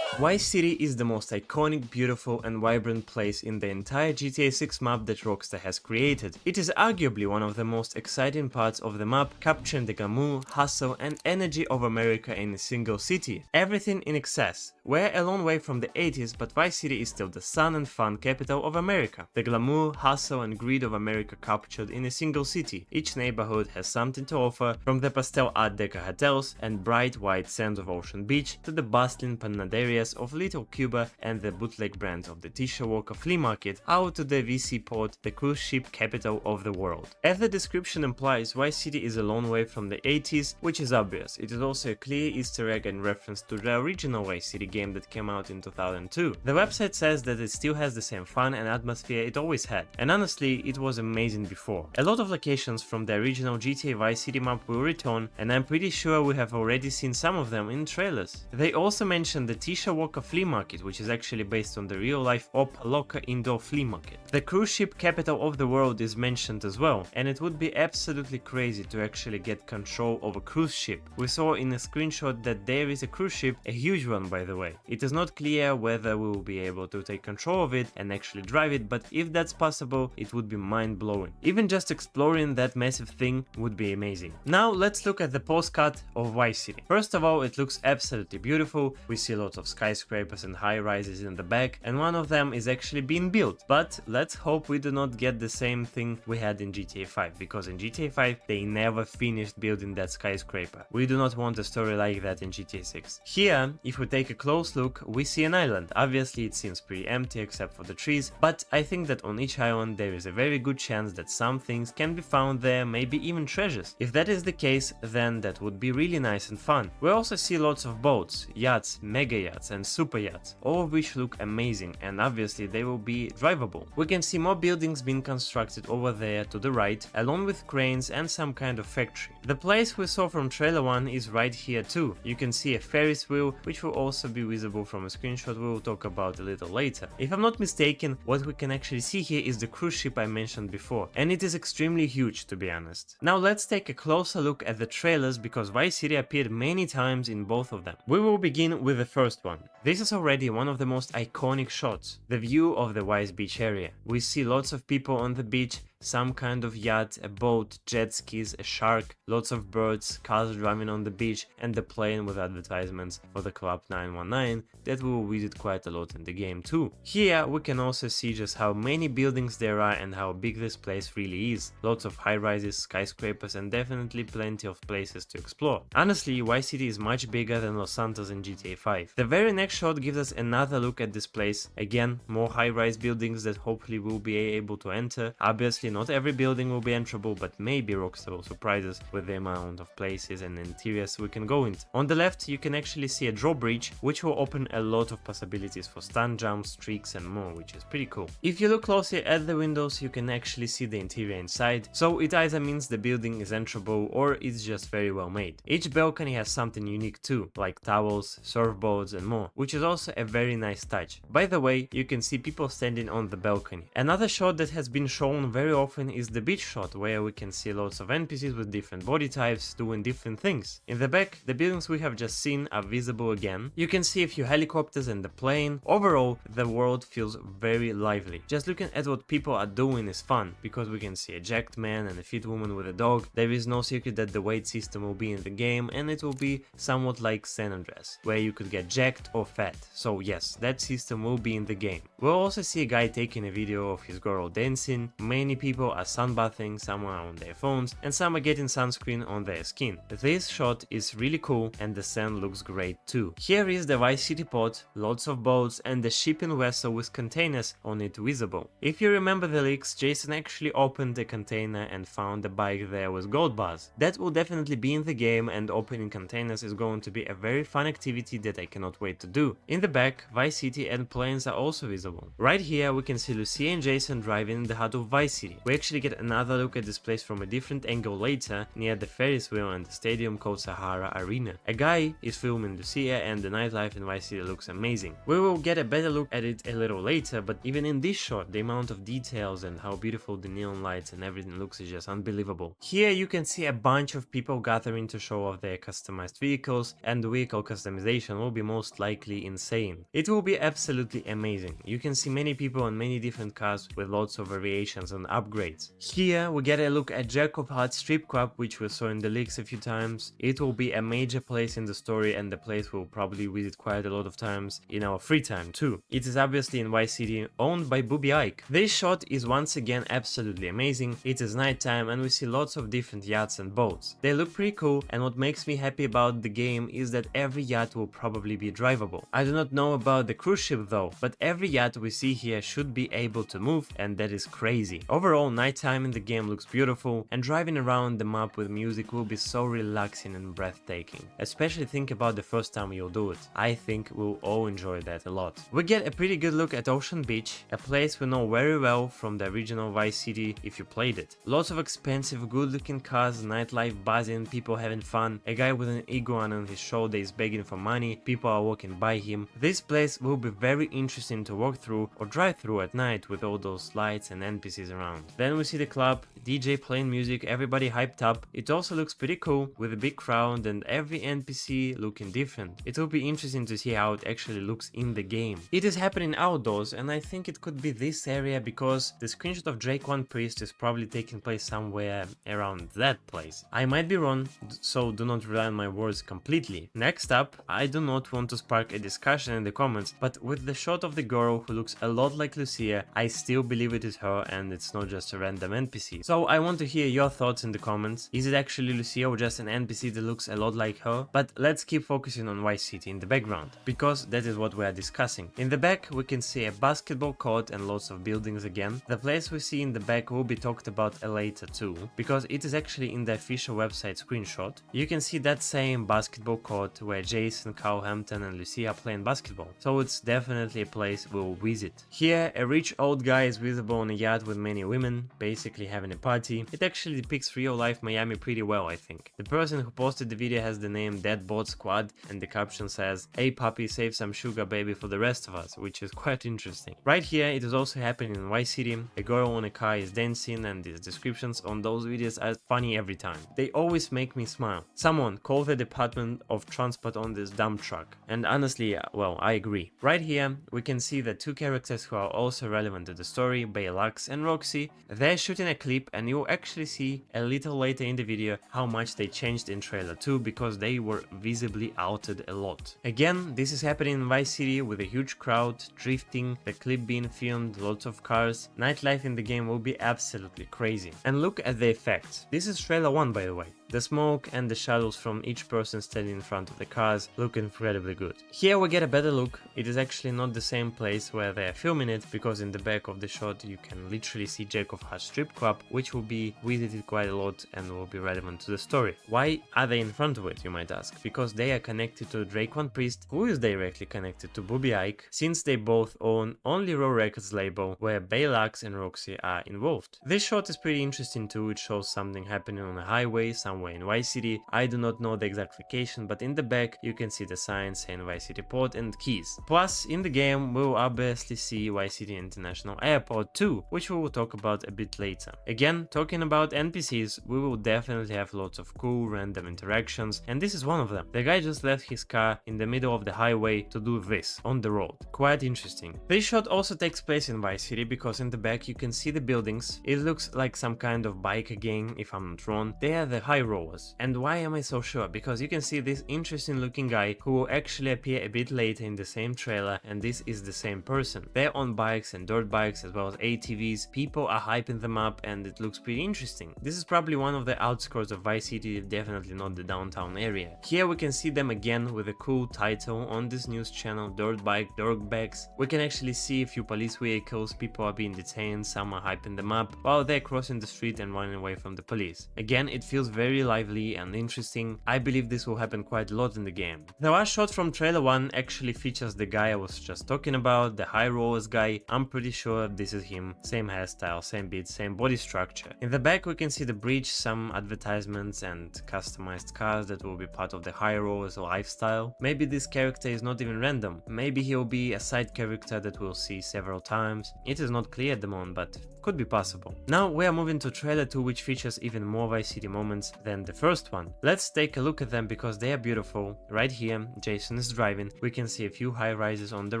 Vice City is the most iconic, beautiful and vibrant place in the entire GTA 6 map that Rockstar has created. It is arguably one of the most exciting parts of the map, capturing the glamour, hustle and energy of America in a single city. Everything in excess. We're a long way from the 80s, but Vice City is still the sun and fun capital of America. The glamour, hustle and greed of America captured in a single city. Each neighborhood has something to offer, from the pastel Art Deco hotels and bright white sands of Ocean Beach to the bustling panaderias of Little Cuba and the bootleg brands of the Tisha Walker flea market, out to the VC Port, the cruise ship capital of the world. As the description implies, Vice City is a long way from the 80s, which is obvious. It is also a clear Easter egg and reference to the original Vice City game that came out in 2002. The website says that it still has the same fun and atmosphere it always had, and honestly, it was amazing before. A lot of locations from the original GTA Vice City map will return, and I'm pretty sure we have already seen some of them in trailers. They also mentioned the Tisha Walker flea market, which is actually based on the real-life Op Locker indoor flea market. The cruise ship capital of the world is mentioned as well, and it would be absolutely crazy to actually get control of a cruise ship. We saw in a screenshot that there is a cruise ship, a huge one by the way. It is not clear whether we will be able to take control of it and actually drive it, but if that's possible, it would be mind-blowing. Even just exploring that massive thing would be amazing. Now let's look at the postcard of Vice City. First of all, it looks absolutely beautiful. We see lots of skyscrapers and high-rises in the back, and one of them is actually being built. But let's hope we do not get the same thing we had in GTA 5, because in GTA 5 they never finished building that skyscraper. We do not want a story like that in GTA 6. Here, if we take a close look, we see an island. Obviously it seems pretty empty except for the trees, but I think that on each island there is a very good chance that some things can be found there, maybe even treasures. If that is the case, then that would be really nice and fun. We also see lots of boats, yachts, mega yachts, yachts and super yachts, all of which look amazing, and obviously they will be drivable. We can see more buildings being constructed over there to the right, along with cranes and some kind of factory. The place we saw from trailer 1 is right here too. You can see a Ferris wheel, which will also be visible from a screenshot we will talk about a little later. If I'm not mistaken, what we can actually see here is the cruise ship I mentioned before, and it is extremely huge, to be honest. Now let's take a closer look at the trailers, because Vice City appeared many times in both of them. We will begin with the first one. This is already one of the most iconic shots, the view of the Vice Beach area. We see lots of people on the beach, some kind of yacht, a boat, jet skis, a shark, lots of birds, cars driving on the beach, and the plane with advertisements for the Club 919 that we will visit quite a lot in the game too. Here we can also see just how many buildings there are and how big this place really is. Lots of high rises, skyscrapers, and definitely plenty of places to explore. Honestly, Vice City is much bigger than Los Santos in GTA 5. The very next shot gives us another look at this place. Again, more high-rise buildings that hopefully we'll be able to enter. Obviously not every building will be enterable, but maybe Rockstar will surprise us with the amount of places and interiors we can go into. On the left you can actually see a drawbridge, which will open a lot of possibilities for stunt jumps, streaks and more, which is pretty cool. If you look closely at the windows, you can actually see the interior inside, so it either means the building is enterable or it's just very well made. Each balcony has something unique too, like towels, surfboards and more, which is also a very nice touch. By the way, you can see people standing on the balcony. Another shot that has been shown very often is the beach shot, where we can see lots of NPCs with different body types doing different things. In the back, the buildings we have just seen are visible again. You can see a few helicopters and the plane. Overall, the world feels very lively. Just looking at what people are doing is fun, because we can see a jacked man and a fit woman with a dog. There is no secret that the weight system will be in the game, and it will be somewhat like San Andreas, where you could get jacked or fat. So yes, that system will be in the game. We'll also see a guy taking a video of his girl dancing. Many people are sunbathing, some are on their phones, and some are getting sunscreen on their skin. This shot is really cool, and the sand looks great too. Here is the Vice City port, lots of boats, and the shipping vessel with containers on it visible. If you remember the leaks, Jason actually opened the container and found a bike there with gold bars. That will definitely be in the game, and opening containers is going to be a very fun activity that I cannot wait to do. In the back, Vice City and planes are also visible. Right here we can see Lucia and Jason driving in the heart of Vice City. We actually get another look at this place from a different angle later, near the Ferris wheel and the stadium called Sahara Arena. A guy is filming Lucia, and the nightlife in Vice City looks amazing. We will get a better look at it a little later, but even in this shot, the amount of details and how beautiful the neon lights and everything looks is just unbelievable. Here you can see a bunch of people gathering to show off their customized vehicles, and the vehicle customization will be most likely insane. It will be absolutely amazing. You can see many people on many different cars with lots of variations and upgrades. Here we get a look at Jack of Hearts Strip Club, which we saw in the leaks a few times. It will be a major place in the story, and the place we'll probably visit quite a lot of times in our free time too. It is obviously in Vice City, owned by Booby Ike. This shot is once again absolutely amazing. It is nighttime and we see lots of different yachts and boats. They look pretty cool, and what makes me happy about the game is that every yacht will probably be drivable. I do not know about the cruise ship though, but every yacht we see here should be able to move, and that is crazy. Overall, nighttime in the game looks beautiful, and driving around the map with music will be so relaxing and breathtaking. Especially think about the first time you'll do it. I think we'll all enjoy that a lot. We get a pretty good look at Ocean Beach, a place we know very well from the original Vice City if you played it. Lots of expensive, good looking cars, nightlife buzzing, people having fun, a guy with an iguana on his shoulder is begging for money, people are walking by him. This place will be very interesting to walk through or drive through at night with all those lights and NPCs around. Then we see the club, DJ playing music, everybody hyped up. It also looks pretty cool with a big crowd and every NPC looking different. It will be interesting to see how it actually looks in the game. It is happening outdoors, and I think it could be this area because the screenshot of Drake 1 Priest is probably taking place somewhere around that place. I might be wrong, so do not rely on my words completely. Next up, I do not want to spark a discussion in the comments, but with the shot of the girl who looks a lot like Lucia, I still believe it is her and it's not just a random NPC. So I want to hear your thoughts in the comments. Is it actually Lucia or just an NPC that looks a lot like her? But let's keep focusing on Vice City in the background, because that is what we are discussing. In the back we can see a basketball court and lots of buildings again. The place we see in the back will be talked about later too, because it is actually in the official website screenshot. You can see that same basketball court where Jason, Carl Hampton and Lucia are playing basketball, so it's definitely a place we'll visit. Here a rich old guy is visible on a yacht with many women, basically having a party. It actually depicts real life Miami pretty well, I think. The person who posted the video has the name Deadbot Squad and the caption says, "Hey puppy, save some sugar baby for the rest of us," which is quite interesting. Right here it is also happening in Vice City. A girl on a car is dancing and these descriptions on those videos are funny every time. They always make me smile. Someone call the Department of Transport on this dump truck. And honestly, well, I agree. Right here we can see the two characters who are also relevant to the story, Bayluxx and Roxy. They're shooting a clip and you'll actually see a little later in the video how much they changed in trailer 2 because they were visibly altered a lot. Again, this is happening in Vice City with a huge crowd, drifting, the clip being filmed, lots of cars. Nightlife in the game will be absolutely crazy. And look at the effects. This is trailer 1 by the way. The smoke and the shadows from each person standing in front of the cars look incredibly good. Here we get a better look. It is actually not the same place where they are filming it, because in the back of the shot you can literally see Jacob Hut strip club, which will be visited quite a lot and will be relevant to the story. Why are they in front of it, you might ask? Because they are connected to Drake One Priest, who is directly connected to Booby Ike, since they both own Only Raw Records label, where Bayluxx and Roxy are involved. This shot is pretty interesting too. It shows something happening on a highway somewhere in Vice City. I do not know the exact location, but in the back you can see the sign saying Vice City Port and Keys. Plus in the game we will obviously see Vice City International Airport too, which we will talk about a bit later. Again, talking about NPCs, we will definitely have lots of cool random interactions, and this is one of them. The guy just left his car in the middle of the highway to do this on the road. Quite interesting. This shot also takes place in Vice City because in the back you can see the buildings. It looks like some kind of biker gang, if I'm not wrong. They are the high rollers. And why am I so sure? Because you can see this interesting looking guy who will actually appear a bit later in the same trailer, and this is the same person. They're on bikes and dirt bikes as well as ATVs. People are hyping them up and it looks pretty interesting. This is probably one of the outskirts of Vice City, definitely not the downtown area. Here we can see them again with a cool title on this news channel, Dirt Bike Dirtbags. We can actually see a few police vehicles, people are being detained, some are hyping them up while they're crossing the street and running away from the police. Again, it feels very lively and interesting. I believe this will happen quite a lot in the game. The last shot from trailer 1 actually features the guy I was just talking about, the high rollers guy. I'm pretty sure this is him. Same hairstyle, same beat, same body structure. In the back we can see the bridge, some advertisements and customized cars that will be part of the high rollers lifestyle. Maybe this character is not even random. Maybe he'll be a side character that we'll see several times. It is not clear at the moment, but could be possible. Now we are moving to trailer 2, which features even more Vice City moments than the first one. Let's take a look at them because they are beautiful. Right here, Jason is driving. We can see a few high rises on the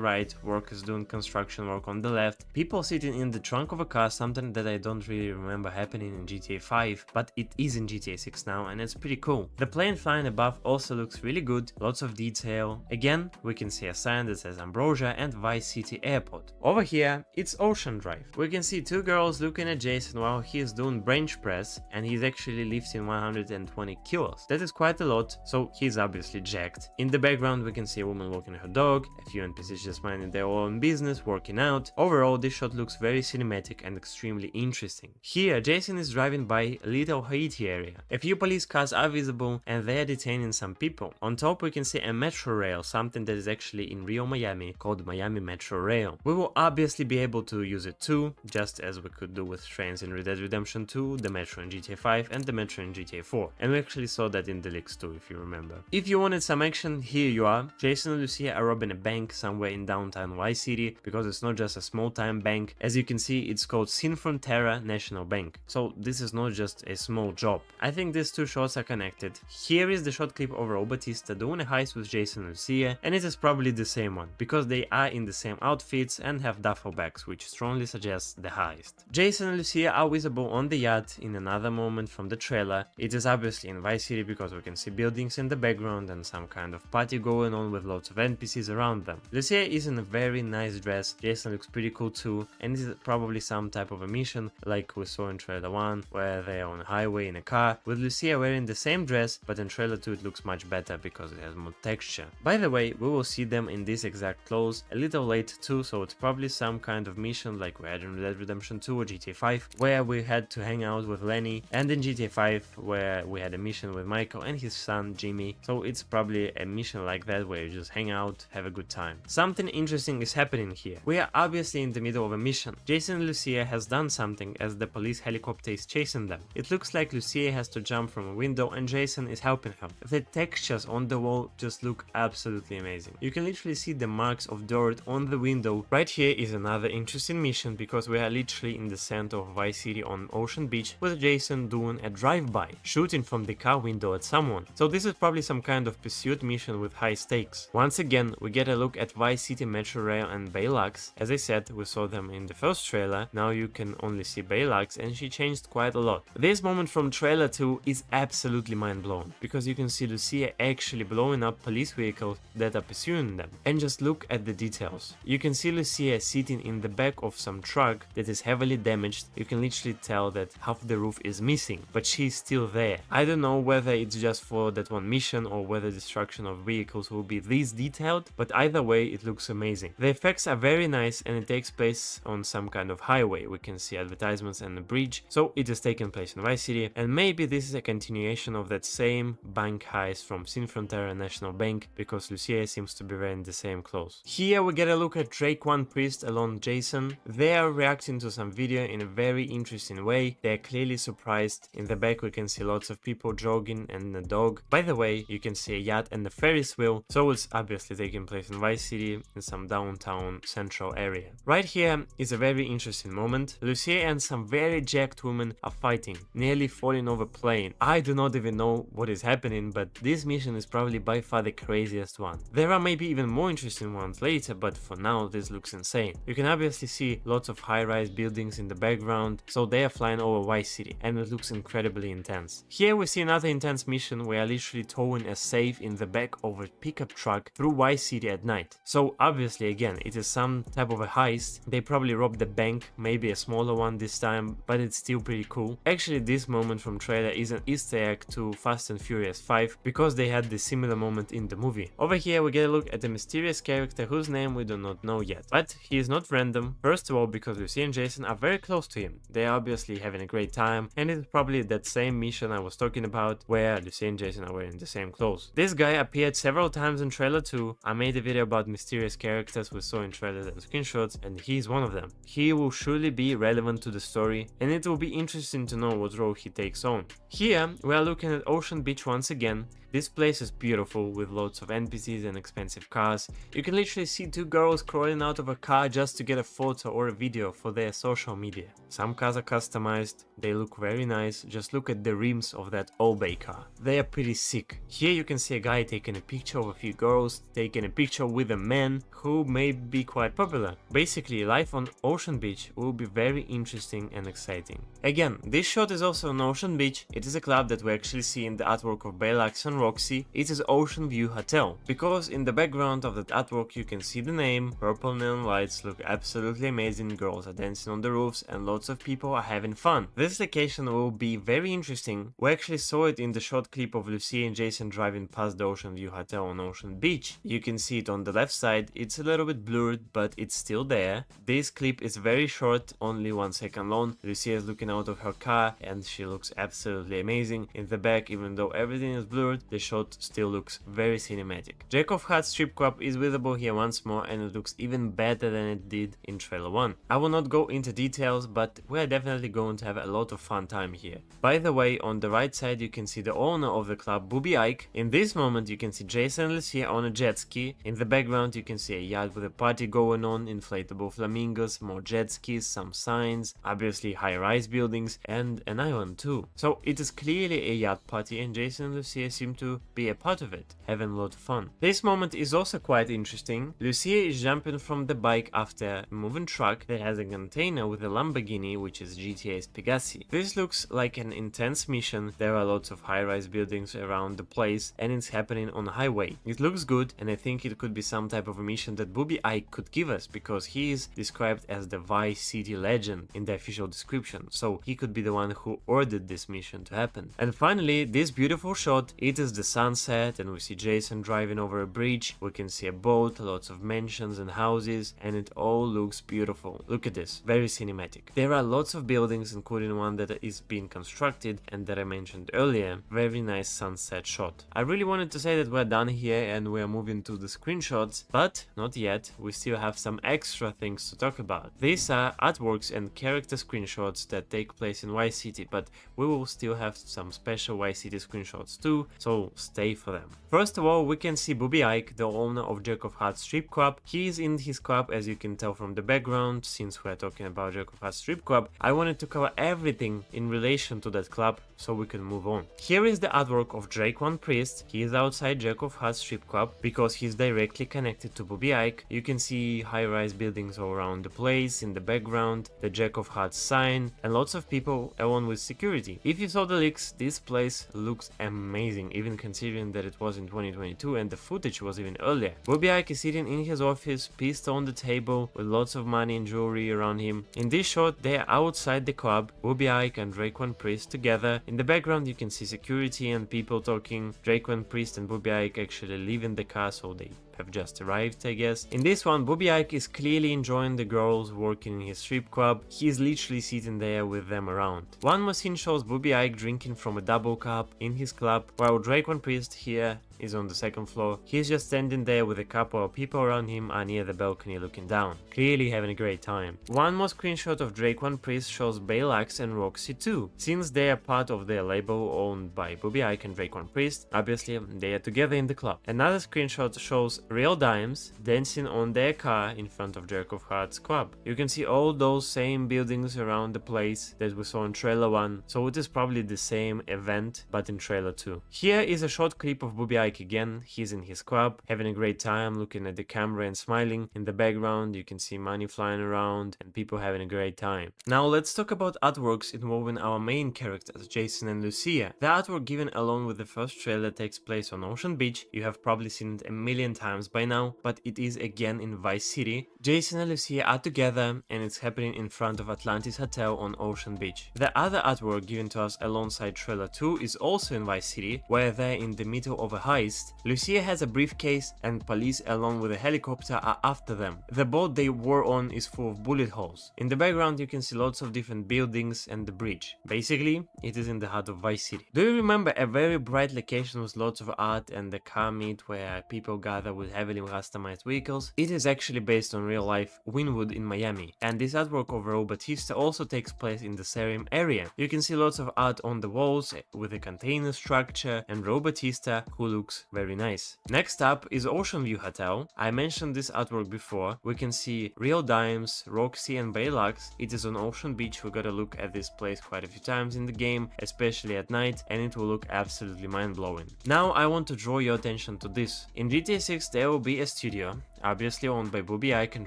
right, workers doing construction work on the left, people sitting in the trunk of a car, something that I don't really remember happening in GTA 5, but it is in GTA 6 now and it's pretty cool. The plane flying above also looks really good, lots of detail. Again, we can see a sign that says Ambrosia and Vice City Airport. Over here, it's Ocean Drive. We can see two girls looking at Jason while he is doing bench press and he's actually lifting 120 kilos. That is quite a lot, so he's obviously jacked. In the background we can see a woman walking her dog, a few NPCs just minding their own business, working out. Overall, this shot looks very cinematic and extremely interesting. Here, Jason is driving by Little Haiti area. A few police cars are visible and they are detaining some people. On top we can see a metro rail, something that is actually in Rio, Miami, called Miami Metro Rail. We will obviously be able to use it too, just as we could do with trains in Red Dead Redemption 2, the metro in GTA 5 and the metro in GTA 4. And we actually saw that in the leaks too, if you remember. If you wanted some action, here you are. Jason and Lucia are robbing a bank somewhere in downtown Vice City, because it's not just a small time bank. As you can see, it's called Sin Frontera National Bank. So this is not just a small job. I think these two shots are connected. Here is the shot clip of Raul Batista doing a heist with Jason and Lucia, and it is probably the same one, because they are in the same outfits and have duffel bags, which strongly suggests the heist. fast. Jason and Lucia are visible on the yacht in another moment from the trailer. It is obviously in Vice City because we can see buildings in the background and some kind of party going on with lots of NPCs around them. Lucia is in a very nice dress, Jason looks pretty cool too, and it is probably some type of a mission like we saw in trailer 1 where they are on a highway in a car, with Lucia wearing the same dress, but in trailer 2 it looks much better because it has more texture. By the way, we will see them in this exact clothes a little late too, so it's probably some kind of mission like we had in Red Dead Redemption 2 or GTA 5 where we had to hang out with Lenny, and in GTA 5 where we had a mission with Michael and his son Jimmy, so it's probably a mission like that where you just hang out, have a good time. Something interesting is happening here. We are obviously in the middle of a mission. Jason and Lucia has done something as the police helicopter is chasing them. It looks like Lucia has to jump from a window and Jason is helping her. The textures on the wall just look absolutely amazing. You can literally see the marks of dirt on the window. Right here is another interesting mission because we are literally in the center of Vice City on Ocean Beach with Jason doing a drive-by, shooting from the car window at someone. So this is probably some kind of pursuit mission with high stakes. Once again, we get a look at Vice City Metro Rail and Baylux. As I said, we saw them in the first trailer, now you can only see Baylux and she changed quite a lot. This moment from trailer 2 is absolutely mind-blowing, because you can see Lucia actually blowing up police vehicles that are pursuing them. And just look at the details. You can see Lucia sitting in the back of some truck that is heavily damaged. You can literally tell that half the roof is missing, but she's still there. I don't know whether it's just for that one mission or whether destruction of vehicles will be this detailed, but either way it looks amazing. The effects are very nice and it takes place on some kind of highway. We can see advertisements and a bridge, so it is taking place in Vice City, and maybe this is a continuation of that same bank heist from Sin Frontera National Bank, because Lucia seems to be wearing the same clothes. Here we get a look at Drake One Priest along Jason. They are reacting to some video in a very interesting way. They are clearly surprised. In the back we can see lots of people jogging and a dog. By the way, you can see a yacht and a Ferris wheel, so it's obviously taking place in Vice City in some downtown central area. Right here is a very interesting moment. Lucia and some very jacked women are fighting, nearly falling over plane. I do not even know what is happening, but this mission is probably by far the craziest one. There are maybe even more interesting ones later, but for now this looks insane. You can obviously see lots of high-rise buildings in the background, so they are flying over Vice City and it looks incredibly intense. Here we see another intense mission where literally towing a safe in the back of a pickup truck through Vice City at night. So obviously again it is some type of a heist. They probably robbed the bank, maybe a smaller one this time, but it's still pretty cool. Actually this moment from trailer is an Easter egg to Fast and Furious 5 because they had this similar moment in the movie. Over here we get a look at a mysterious character whose name we do not know yet, but he is not random. First of all because Lucia and Jason are very close to him. They are obviously having a great time, and it's probably that same mission I was talking about where Lucia and Jason are wearing the same clothes. This guy appeared several times in trailer 2. I made a video about mysterious characters we saw in trailers and screenshots, and he is one of them. He will surely be relevant to the story, and it will be interesting to know what role he takes on. Here we are looking at Ocean Beach once again. This place is beautiful with lots of NPCs and expensive cars. You can literally see two girls crawling out of a car just to get a photo or a video for their social media. Some cars are customized, they look very nice. Just look at the rims of that Obey car. They are pretty sick. Here you can see a guy taking a picture of a few girls, taking a picture with a man who may be quite popular. Basically, life on Ocean Beach will be very interesting and exciting. Again, this shot is also on Ocean Beach. It is a club that we actually see in the artwork of Baylux and Roxy. It is Ocean View Hotel, because in the background of that artwork you can see the name. Purple neon lights look absolutely amazing, girls are dancing on the roofs and lots of people are having fun. This location will be very interesting. We actually saw it in the short clip of Lucia and Jason driving past the Ocean View Hotel on Ocean Beach. You can see it on the left side. It's a little bit blurred, but it's still there. This clip is very short, only 1 second long. Lucia is looking out of her car and she looks absolutely amazing. In the back, even though everything is blurred, the shot still looks very cinematic. Jack of Hearts strip club is visible here once more, and it looks even better than it did in trailer 1. I will not go into details, but we are definitely going to have a lot of fun time here. By the way, on the right side you can see the owner of the club, Booby Ike. In this moment you can see Jason and Lucia on a jet ski. In the background you can see a yacht with a party going on, inflatable flamingos, more jet skis, some signs, obviously high-rise buildings. buildings and an island too. So it is clearly a yacht party and Jason and Lucia seem to be a part of it, having a lot of fun. This moment is also quite interesting. Lucia is jumping from the bike after a moving truck that has a container with a Lamborghini, which is GTA's Pegassi. This looks like an intense mission. There are lots of high-rise buildings around the place and it's happening on a highway. It looks good and I think it could be some type of a mission that Booby Ike could give us because he is described as the Vice City legend in the official description, so he could be the one who ordered this mission to happen. And finally, this beautiful shot, it is the sunset and we see Jason driving over a bridge. We can see a boat, lots of mansions and houses, and it all looks beautiful. Look at this, very cinematic. There are lots of buildings, including one that is being constructed and that I mentioned earlier. Very nice sunset shot. I really wanted to say that we're done here and we're moving to the screenshots, but not yet. We still have some extra things to talk about. These are artworks and character screenshots that take place in Vice City, but we will still have some special Vice City screenshots too, so stay for them. First of all, we can see Booby Ike, the owner of Jack of Hearts Strip Club. He is in his club, as you can tell from the background. Since we're talking about Jack of Hearts Strip Club, I wanted to cover everything in relation to that club so we can move on. Here is the artwork of Drake One Priest. He is outside Jack of Hearts Strip Club because he's directly connected to Booby Ike. You can see high-rise buildings all around the place, in the background, the Jack of Hearts sign, and lots of people along with security. If you saw the leaks, this place looks amazing, even considering that it was in 2022 and the footage was even earlier. Booby Ike is sitting in his office, pistol on the table, with lots of money and jewelry around him. In this shot, they are outside the club, Booby Ike and Drake One Priest together. In the background, you can see security and people talking. Drake One Priest and Booby Ike actually leaving the car, so they have just arrived, I guess. In this one, Booby Ike is clearly enjoying the girls working in his strip club. He is literally sitting there with them around. One more scene shows Booby Ike drinking from a double cup in his club, while Drake One Priest here is on the second floor. He's just standing there with a couple of people around him are near the balcony looking down, clearly having a great time. One more screenshot of Drake One Priest shows Baylax and Roxy too. Since they are part of their label owned by Booby Ike and Drake One Priest, obviously they are together in the club. Another screenshot shows Real Dimes dancing on their car in front of Jack of Hearts Club. You can see all those same buildings around the place that we saw in trailer 1, so it is probably the same event but in trailer 2. Here is a short clip of Booby Ike again. He's in his club having a great time, looking at the camera and smiling. In the background you can see money flying around and people having a great time. Now let's talk about artworks involving our main characters, Jason and Lucia. The artwork given along with the first trailer takes place on Ocean Beach. You have probably seen it a million times by now, but it is again in Vice City. Jason and Lucia are together and it's happening in front of Atlantis Hotel on Ocean Beach. The other artwork given to us alongside trailer 2 is also in Vice City, where they're in the middle of a heist. Lucia has a briefcase and police along with a helicopter are after them. The boat they were on is full of bullet holes. In the background you can see lots of different buildings and the bridge. Basically, it is in the heart of Vice City. Do you remember a very bright location with lots of art and the car meet where people gather with heavily customized vehicles? It is actually based on real life Wynwood in Miami, and this artwork of Ro Batista also takes place in the same area. You can see lots of art on the walls with a container structure and Ro Batista, who looks very nice. Next up is Ocean View Hotel. I mentioned this artwork before. We can see Real Dimes, Roxy and Baylax. It is on Ocean Beach. We gotta look at this place quite a few times in the game, especially at night, and it will look absolutely mind-blowing. Now I want to draw your attention to this. In GTA 6 there will be a studio, obviously owned by Booby Ike and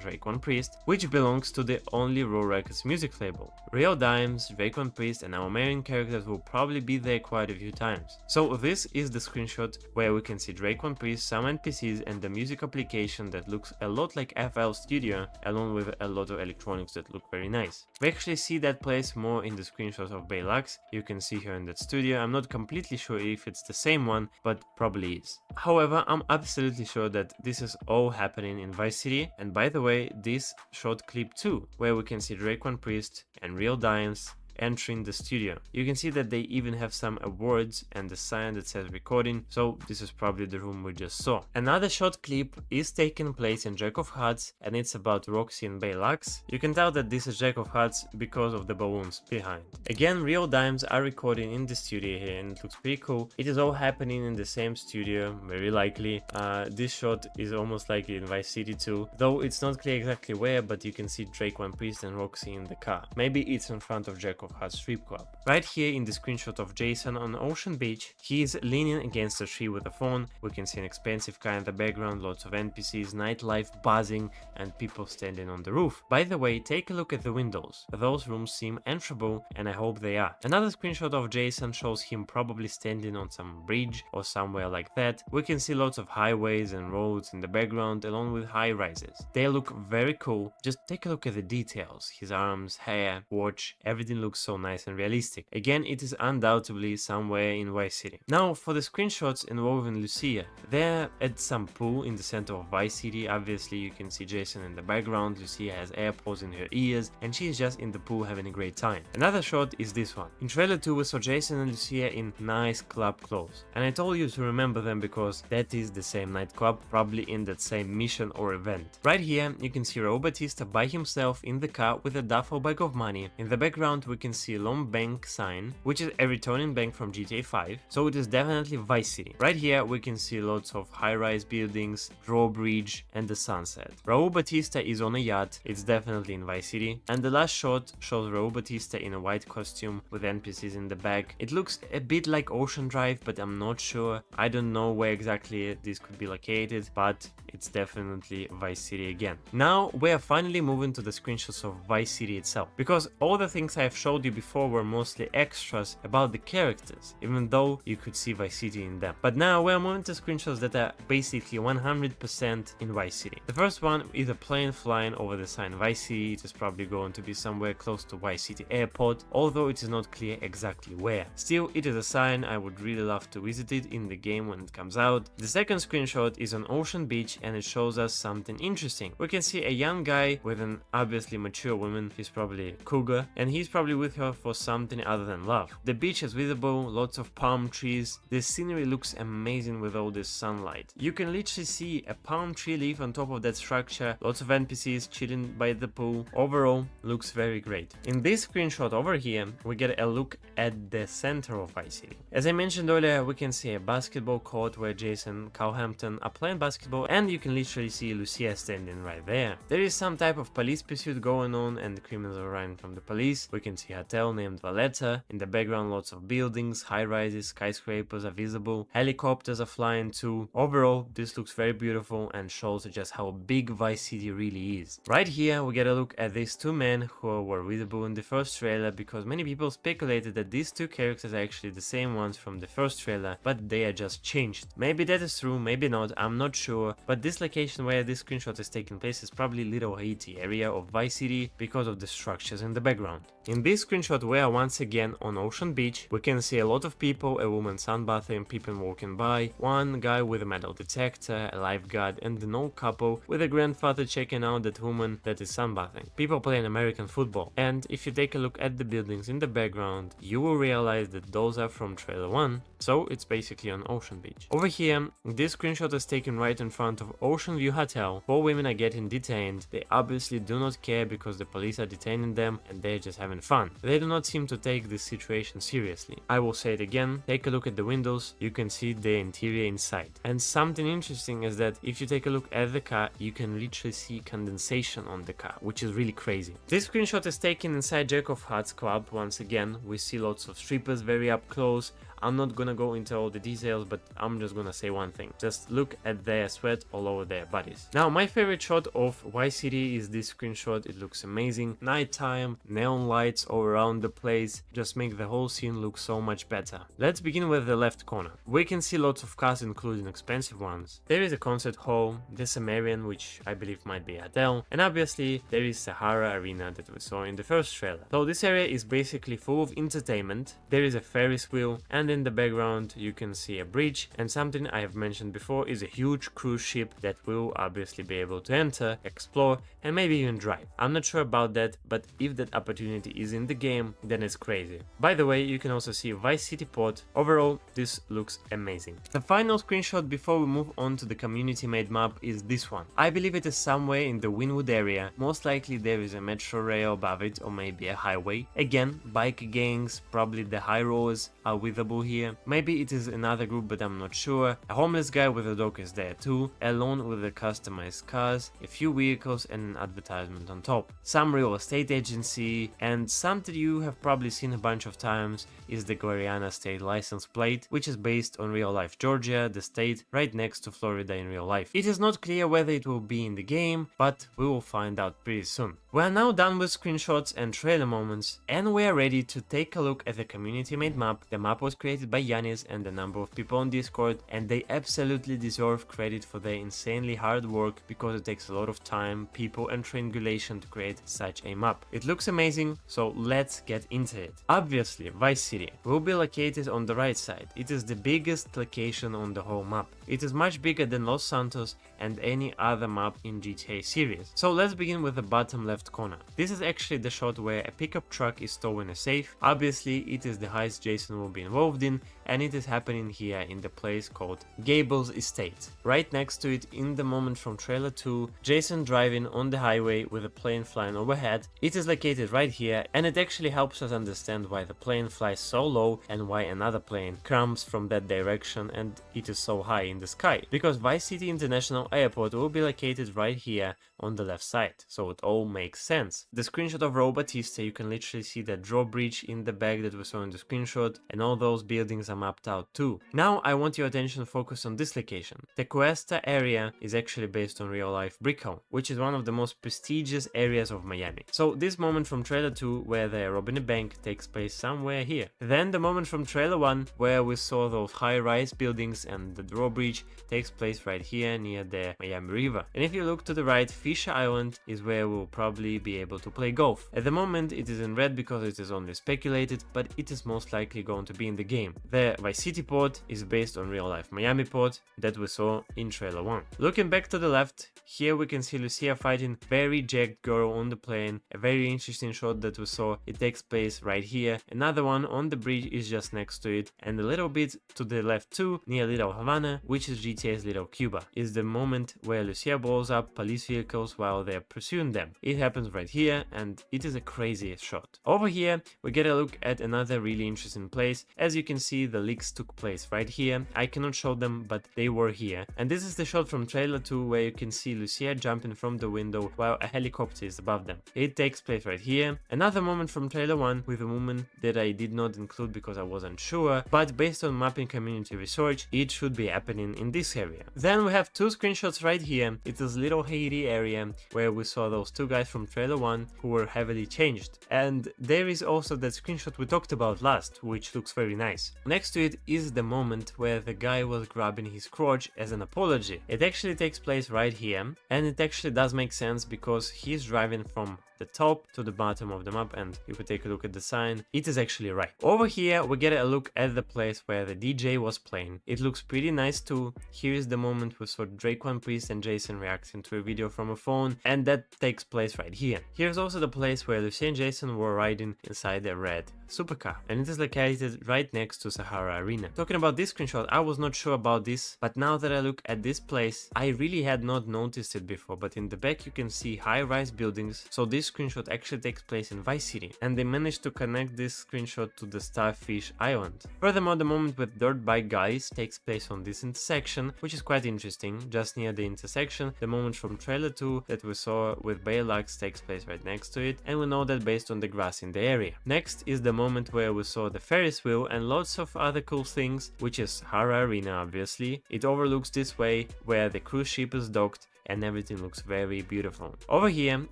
Drake One Priest, which belongs to the Only Raw Records music label. Real Dimes, Drake One Priest and our main characters will probably be there quite a few times. So this is the screenshot where we can see Drake One Priest, some NPCs and the music application that looks a lot like FL Studio, along with a lot of electronics that look very nice. We actually see that place more in the screenshots of Baylax. You can see her in that studio. I'm not completely sure if it's the same one, but probably is. However, I'm absolutely sure that this is all happening in Vice City, and by the way, this short clip too, where we can see Drake One Priest and Real Dimes entering the studio. You can see that they even have some awards and the sign that says recording, so this is probably the room we just saw. Another short clip is taking place in Jack of Hearts and it's about Roxy and Baylax. You can tell that this is Jack of Hearts because of the balloons behind. Again, Real Dimes are recording in the studio here and it looks pretty cool. It is all happening in the same studio, very likely. This shot is almost like in Vice City too, though it's not clear exactly where, but you can see Drake One Priest and Roxy in the car. Maybe it's in front of Jack of Huts Strip Club. Right here in the screenshot of Jason on Ocean Beach, he is leaning against a tree with a phone. We can see an expensive car in the background, lots of NPCs, nightlife buzzing, and people standing on the roof. By the way, take a look at the windows. Those rooms seem enterable, and I hope they are. Another screenshot of Jason shows him probably standing on some bridge or somewhere like that. We can see lots of highways and roads in the background along with high rises. They look very cool. Just take a look at the details. His arms, hair, watch, everything looks so nice and realistic. Again, it is undoubtedly somewhere in Vice City. Now for the screenshots involving Lucia. They're at some pool in the center of Vice City. Obviously you can see Jason in the background. Lucia has AirPods in her ears and she is just in the pool having a great time. Another shot is this one. In trailer 2 we saw Jason and Lucia in nice club clothes, and I told you to remember them because that is the same nightclub, probably in that same mission or event. Right here you can see Raul Batista by himself in the car with a duffel bag of money. In the background we can see a Lone Bank sign, which is a returning bank from GTA 5, so it is definitely Vice City. Right here we can see lots of high-rise buildings, drawbridge and the sunset. Raul Batista is on a yacht, it's definitely in Vice City, and the last shot shows Raul Batista in a white costume with NPCs in the back. It looks a bit like Ocean Drive, but I'm not sure. I don't know where exactly this could be located, but it's definitely Vice City again. Now we are finally moving to the screenshots of Vice City itself, because all the things I've showed you before were mostly extras about the characters, even though you could see Vice City in them. But now we are moving to screenshots that are basically 100% in Vice City. The first one is a plane flying over the sign Vice City. It is probably going to be somewhere close to Vice City Airport, although it is not clear exactly where. Still, it is a sign. I would really love to visit it in the game when it comes out. The second screenshot is on Ocean Beach and it shows us something interesting. We can see a young guy with an obviously mature woman. He's probably a cougar and he's probably with her for something other than love. The beach is visible, lots of palm trees. The scenery looks amazing with all this sunlight. You can literally see a palm tree leaf on top of that structure, lots of NPCs chilling by the pool. Overall, looks very great. In this screenshot over here, we get a look at the center of Vice City. As I mentioned earlier, we can see a basketball court where Jason Cowhampton are playing basketball, and you can literally see Lucia standing right there. There is some type of police pursuit going on and the criminals are running from the police. We can see a hotel named Valletta. In the background, lots of buildings, high-rises, skyscrapers are visible. Helicopters are flying too. Overall, this looks very beautiful and shows just how big Vice City really is. Right here, we get a look at these two men who were visible in the first trailer, because many people speculated that these two characters are actually the same ones from the first trailer, but they are just changed. Maybe that is true, maybe not, I'm not sure, but this location where this screenshot is taking place is probably Little Haiti area of Vice City because of the structures in the background. In this screenshot we are once again on Ocean Beach. We can see a lot of people, a woman sunbathing, people walking by, one guy with a metal detector, a lifeguard, and an old couple with a grandfather checking out that woman that is sunbathing. People playing American football, and if you take a look at the buildings in the background, you will realize that those are from trailer 1, so it's basically on Ocean Beach. Over here, this screenshot is taken right in front of Ocean View Hotel. 4 women are getting detained. They obviously do not care because the police are detaining them and they're just having fun. They do not seem to take this situation seriously. I will say it again, take a look at the windows, you can see the interior inside. And something interesting is that if you take a look at the car, you can literally see condensation on the car, which is really crazy. This screenshot is taken inside Jack of Hearts Club. Once again, we see lots of strippers very up close. I'm not gonna go into all the details, but I'm just gonna say one thing. Just look at their sweat all over their bodies. Now, my favorite shot of Vice City is this screenshot. It looks amazing. Nighttime, neon lights all around the place just make the whole scene look so much better. Let's begin with the left corner. We can see lots of cars, including expensive ones. There is a concert hall, the Sumerian, which I believe might be a hotel, and obviously there is Sahara Arena that we saw in the first trailer. So this area is basically full of entertainment. There is a Ferris wheel, and in the background you can see a bridge, and something I have mentioned before is a huge cruise ship that will obviously be able to enter, explore, and maybe even drive. I'm not sure about that, but if that opportunity is in the game, then it's crazy. By the way, you can also see Vice City Port. Overall, this looks amazing. The final screenshot before we move on to the community made map is this one. I believe it is somewhere in the Wynwood area. Most likely there is a metro rail above it, or maybe a highway. Again, bike gangs, probably the high rollers are visible here. Maybe it is another group, but I'm not sure. A homeless guy with a dog is there too. A alone with the customized cars, a few vehicles and an advertisement on top. Some real estate agency, and something you have probably seen a bunch of times is the Guariana state license plate, which is based on real life Georgia, the state right next to Florida in real life. It is not clear whether it will be in the game, but we will find out pretty soon. We are now done with screenshots and trailer moments, and we are ready to take a look at the community made map. The map was created by Yanis and a number of people on Discord, and they absolutely deserve credit for their insanely hard work because it takes a lot of time, people and triangulation to create such a map. It looks amazing, so let's get into it. Obviously, Vice City will be located on the right side. It is the biggest location on the whole map. It is much bigger than Los Santos and any other map in GTA series. So let's begin with the bottom left corner. This is actually the shot where a pickup truck is towing a safe. Obviously, it is the heist Jason will be involved in, and it is happening here in the place called Gables Estate. Right next to it, in the moment from trailer 2, Jason driving on the highway with a plane flying overhead. It is located right here, and it actually helps us understand why the plane flies so low and why another plane comes from that direction and it is so high in the sky. Because Vice City International Airport will be located right here on the left side, so it all makes sense. The screenshot of Raul Batista, you can literally see that drawbridge in the back that we saw in the screenshot, and all those buildings are mapped out too. Now I want your attention to focus on this location. The Cuesta area is actually based on real life Brickell, which is one of the most prestigious areas of Miami. So this moment from trailer 2 where they're robbing a bank takes place somewhere here. Then the moment from trailer 1 where we saw those high-rise buildings and the drawbridge takes place right here near the Miami River. And if you look to the right, Fisher Island is where we'll probably be able to play golf. At the moment it is in red because it is only speculated, but it is most likely going to be in the game. The Vice City port is based on real life Miami port that we saw in trailer 1. Looking back to the left, here we can see Lucia fighting very jacked girl on the plane. A very interesting shot that we saw. It takes place right here. Another one on the bridge is just next to it, and a little bit to the left too, near Little Havana, which is GTA's Little Cuba, is the moment where Lucia blows up police vehicles while they're pursuing them. It happens right here, and it is a crazy shot. Over here we get a look at another really interesting place. As you can see, the leaks took place right here. I cannot show them, but they were here. And this is the shot from trailer 2 where you can see Lucia jumping from the window while a helicopter is above them. It takes place right here. Another moment from trailer 1 with a woman that I did not include because I wasn't sure, but based on mapping community research, it should be happening in this area. Then we have two screenshots right here. It is Little Haiti area where we saw those two guys from trailer 1 who were heavily changed. And there is also that screenshot we talked about last, which looks very nice. Next to it is the moment where the guy was grabbing his crotch as an apology. It actually takes place right here, and it actually does make sense because he's driving from the top to the bottom of the map, and if we take a look at the sign, it is actually right. Over here we get a look at the place where the DJ was playing. It looks pretty nice too. Here is the moment we saw Draquan Priest and Jason reacting to a video from a phone, and that takes place right here. Here's also the place where Lucia and Jason were riding inside a red supercar, and it is located right next to Sahara Arena. Talking about this screenshot, I was not sure about this, but now that I look at this place, I really had not noticed it before, but in the back you can see high-rise buildings, so this screenshot actually takes place in Vice City, and they managed to connect this screenshot to the Starfish Island. Furthermore, the moment with dirt bike guys takes place on this intersection, which is quite interesting. Just near the intersection, the moment from trailer 2 that we saw with Baylux takes place right next to it, and we know that based on the grass in the area. Next is the moment where we saw the Ferris wheel and lots of other cool things, which is Hara Arena obviously. It overlooks this way where the cruise ship is docked, and everything looks very beautiful. Over here,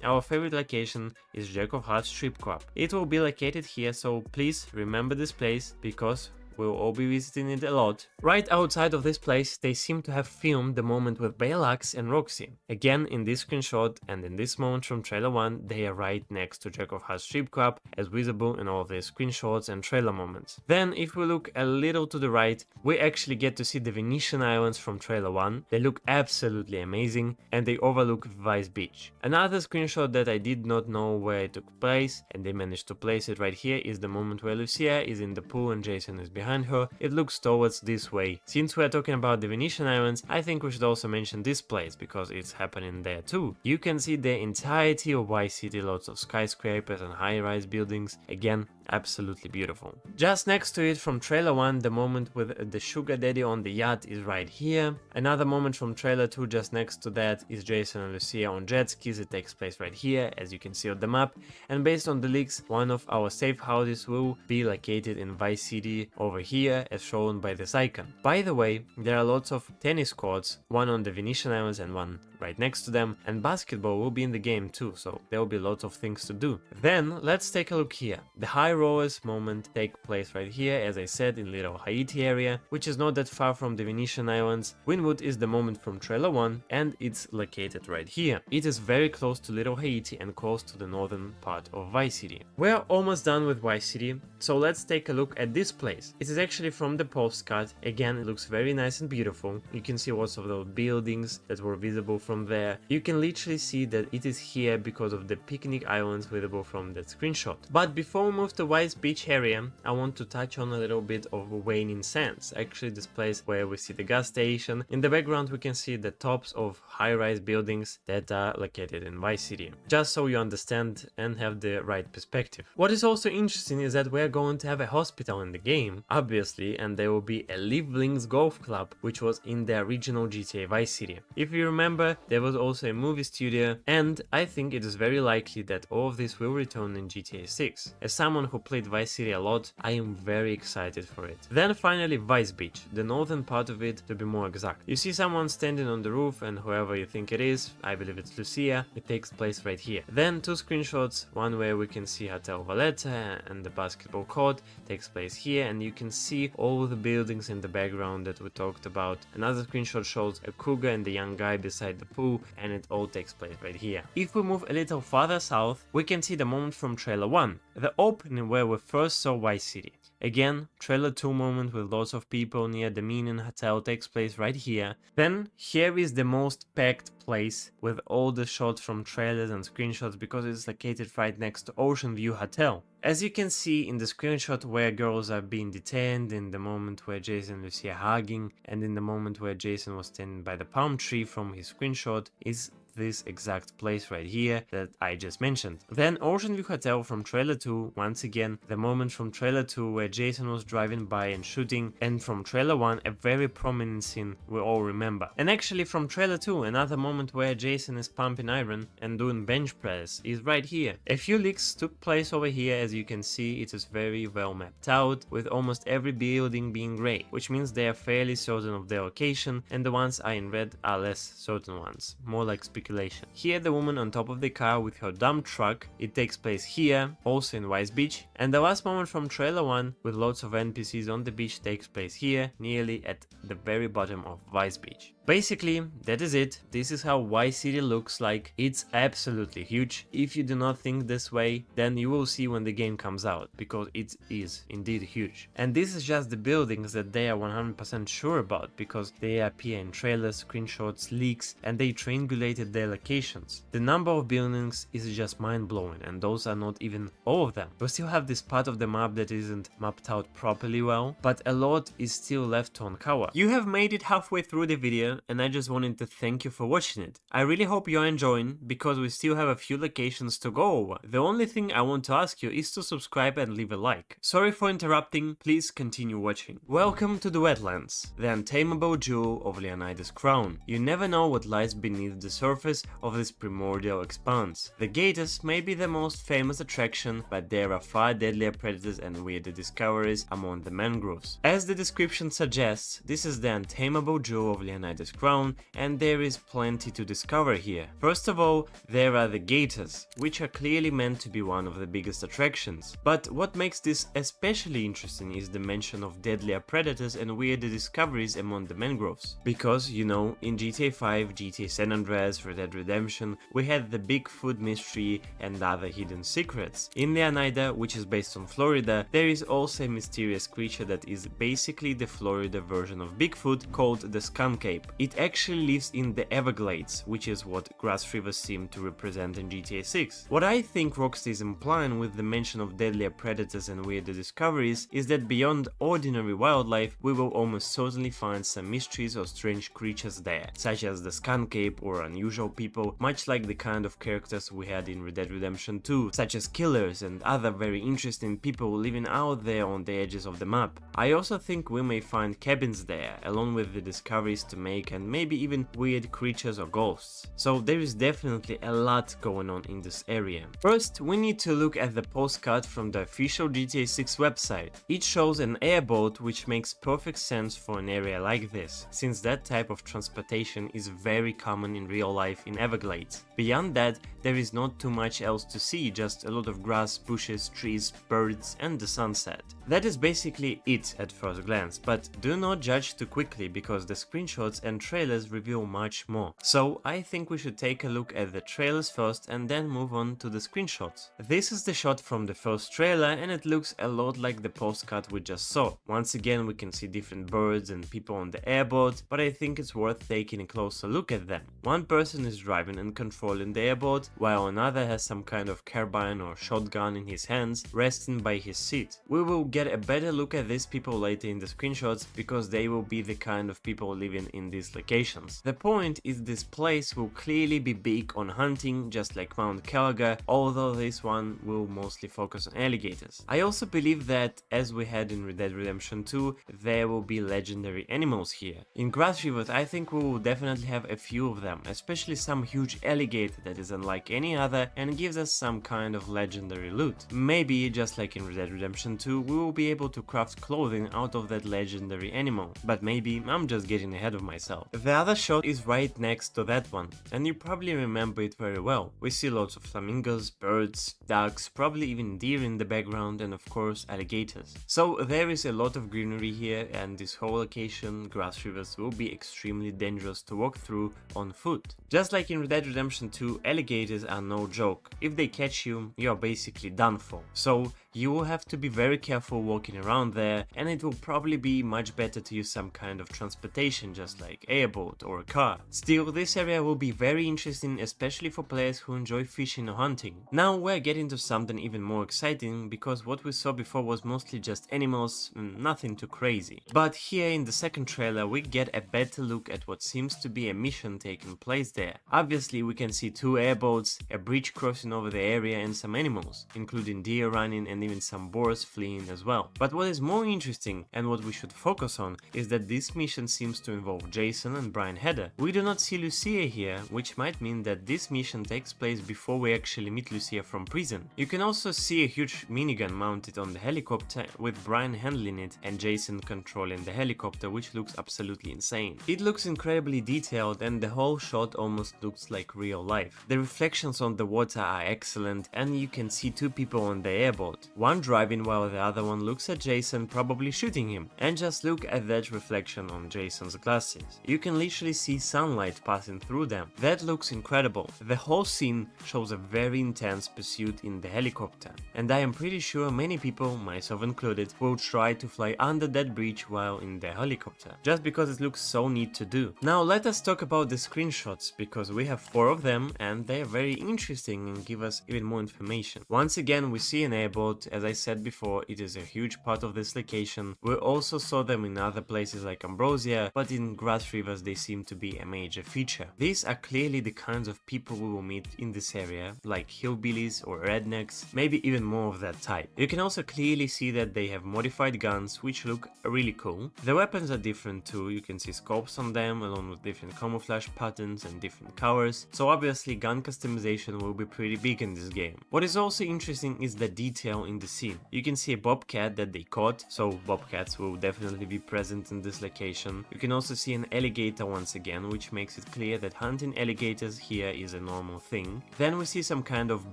our favorite location is Jack of Hearts Strip Club. It will be located here, so please remember this place because we'll all be visiting it a lot. Right outside of this place, they seem to have filmed the moment with Baylux and Roxy. Again, in this screenshot and in this moment from trailer 1, they are right next to Jack of Hearts Strip Club, as visible in all of the screenshots and trailer moments. Then, if we look a little to the right, we actually get to see the Venetian Islands from trailer 1. They look absolutely amazing, and they overlook Vice Beach. Another screenshot that I did not know where it took place, and they managed to place it right here, is the moment where Lucia is in the pool and Jason is behind her. It looks towards this way. Since we are talking about the Venetian Islands, I think we should also mention this place because it's happening there too. You can see the entirety of Vice City, lots of skyscrapers and high-rise buildings. Again, Absolutely beautiful. Just next to it from trailer 1, the moment with the sugar daddy on the yacht is right here. Another moment from trailer 2 just next to that is Jason and Lucia on jet skis. It takes place right here, as you can see on the map. And based on the leaks, one of our safe houses will be located in Vice City over here, as shown by this icon. By the way, there are lots of tennis courts, one on the Venetian Islands and one right next to them, and basketball will be in the game too, so there will be lots of things to do. Then let's take a look here. The high rollers moment take place right here, as I said, in Little Haiti area, which is not that far from the Venetian Islands. Wynwood is the moment from trailer 1, and it's located right here. It is very close to Little Haiti and close to the northern part of Vice City. We're almost done with Vice City, so let's take a look at this place. It is actually from the postcard. Again, it looks very nice and beautiful. You can see lots of those buildings that were visible from there. You can literally see that it is here because of the picnic islands visible from that screenshot. But before we move to Vice Beach area, I want to touch on a little bit of Waning Sands. Actually, this place where we see the gas station. In the background, we can see the tops of high-rise buildings that are located in Vice City. Just so you understand and have the right perspective. What is also interesting is that we're going to have a hospital in the game, obviously, and there will be a Live Links Golf Club, which was in the original GTA Vice City. If you remember, there was also a movie studio, and I think it is very likely that all of this will return in GTA 6. As someone who played Vice City a lot, I am very excited for it. Then finally Vice Beach, the northern part of it to be more exact. You see someone standing on the roof, and whoever you think it is, I believe it's Lucia, it takes place right here. Then two screenshots, one where we can see Hotel Valletta and the basketball court takes place here, and you can see all the buildings in the background that we talked about. Another screenshot shows a cougar and the young guy beside the pool, and it all takes place right here. If we move a little farther south, we can see the moment from trailer 1, the opening where we first saw Vice City. Again, trailer 2 moment with lots of people near the Meaning Hotel takes place right here. Then here is the most packed place with all the shots from trailers and screenshots because it's located right next to Ocean View Hotel. As you can see in the screenshot where girls are being detained, in the moment where Jason and Lucia are hugging, and in the moment where Jason was standing by the palm tree from his screenshot, is this exact place right here that I just mentioned. Then Ocean View Hotel from trailer 2, once again, the moment from trailer 2 where Jason was driving by and shooting, and from trailer 1, a very prominent scene we all remember. And actually from trailer 2, another moment where Jason is pumping iron and doing bench press is right here. A few leaks took place over here. As you can see, it is very well mapped out, with almost every building being grey, which means they are fairly certain of their location, and the ones are in red are less certain ones, more like speculation. Here the woman on top of the car with her dump truck, it takes place here, also in Vice Beach, and the last moment from trailer 1 with lots of NPCs on the beach takes place here, nearly at the very bottom of Vice Beach. Basically, that is it. This is how Vice City looks like. It's absolutely huge. If you do not think this way, then you will see when the game comes out, because it is indeed huge. And this is just the buildings that they are 100% sure about, because they appear in trailers, screenshots, leaks, and they triangulated their locations. The number of buildings is just mind-blowing, and those are not even all of them. We still have this part of the map that isn't mapped out properly well, but a lot is still left to uncover. You have made it halfway through the video, and I just wanted to thank you for watching it. I really hope you're enjoying, because we still have a few locations to go over. The only thing I want to ask you is to subscribe and leave a like. Sorry for interrupting, please continue watching. Welcome to the Wetlands, the untamable jewel of Leonidas' crown. You never know what lies beneath the surface of this primordial expanse. The Gators may be the most famous attraction, but there are far deadlier predators and weirder discoveries among the mangroves. As the description suggests, this is the untamable jewel of Leonidas' crown, and there is plenty to discover here. First of all, there are the Gators, which are clearly meant to be one of the biggest attractions. But what makes this especially interesting is the mention of deadlier predators and weirder discoveries among the mangroves. Because, you know, in GTA 5, GTA San Andreas, Red Dead Redemption, we had the Bigfoot mystery and other hidden secrets. In Leonida, which is based on Florida, there is also a mysterious creature that is basically the Florida version of Bigfoot called the Skunk Ape. It actually lives in the Everglades, which is what grass rivers seem to represent in GTA 6. What I think Rockstar is implying with the mention of deadlier predators and weirder discoveries is that beyond ordinary wildlife, we will almost certainly find some mysteries or strange creatures there, such as the skunk ape or unusual people, much like the kind of characters we had in Red Dead Redemption 2, such as killers and other very interesting people living out there on the edges of the map. I also think we may find cabins there, along with the discoveries to make and maybe even weird creatures or ghosts. So there is definitely a lot going on in this area. First, we need to look at the postcard from the official GTA 6 website. It shows an airboat, which makes perfect sense for an area like this, since that type of transportation is very common in real life in Everglades. Beyond that, there is not too much else to see, just a lot of grass, bushes, trees, birds and the sunset. That is basically it at first glance, but do not judge too quickly because the screenshots and trailers reveal much more. So I think we should take a look at the trailers first and then move on to the screenshots. This is the shot from the first trailer and it looks a lot like the postcard we just saw. Once again we can see different birds and people on the airboat, but I think it's worth taking a closer look at them. One person is driving and controlling the airboat, while another has some kind of carbine or shotgun in his hands, resting by his seat. We will get a better look at these people later in the screenshots because they will be the kind of people living in these locations. The point is this place will clearly be big on hunting, just like Mount Caliga, although this one will mostly focus on alligators. I also believe that, as we had in Red Dead Redemption 2, there will be legendary animals here. In Grass Rivers I think we will definitely have a few of them, especially some huge alligator that is unlike any other and gives us some kind of legendary loot. Maybe, just like in Red Dead Redemption 2, we will be able to craft clothing out of that legendary animal, but maybe I'm just getting ahead of myself. The other shot is right next to that one, and you probably remember it very well. We see lots of flamingos, birds, ducks, probably even deer in the background, and of course alligators. So there is a lot of greenery here, and this whole location, Grass Rivers, will be extremely dangerous to walk through on foot. Just like in Red Dead Redemption 2, alligators are no joke. If they catch you, you are basically done for. So you will have to be very careful walking around there, and it will probably be much better to use some kind of transportation, just like airboat or a car. Still, this area will be very interesting, especially for players who enjoy fishing or hunting. Now we're getting to something even more exciting, because what we saw before was mostly just animals, nothing too crazy. But here in the second trailer we get a better look at what seems to be a mission taking place there. Obviously we can see two airboats, a bridge crossing over the area and some animals, including deer running and even some boars fleeing as well. But what is more interesting and what we should focus on is that this mission seems to involve Jason and Brian Hedder. We do not see Lucia here, which might mean that this mission takes place before we actually meet Lucia from prison. You can also see a huge minigun mounted on the helicopter with Brian handling it and Jason controlling the helicopter, which looks absolutely insane. It looks incredibly detailed and the whole shot almost looks like real life. The reflections on the water are excellent and you can see two people on the airboat. One driving while the other one looks at Jason, probably shooting him. And just look at that reflection on Jason's glasses. You can literally see sunlight passing through them. That looks incredible. The whole scene shows a very intense pursuit in the helicopter. And I am pretty sure many people, myself included, will try to fly under that bridge while in the helicopter, just because it looks so neat to do. Now let us talk about the screenshots, because we have 4 of them and they are very interesting and give us even more information. Once again we see an airboat. As I said before, it is a huge part of this location. We also saw them in other places like Ambrosia, but in Grass Rivers they seem to be a major feature. These are clearly the kinds of people we will meet in this area, like hillbillies or rednecks, maybe even more of that type. You can also clearly see that they have modified guns, which look really cool. The weapons are different too. You can see scopes on them along with different camouflage patterns and different colors, so obviously gun customization will be pretty big in this game. What is also interesting is the detail in the scene. You can see a bobcat that they caught, so bobcats will definitely be present in this location. You can also see an alligator once again, which makes it clear that hunting alligators here is a normal thing. Then we see some kind of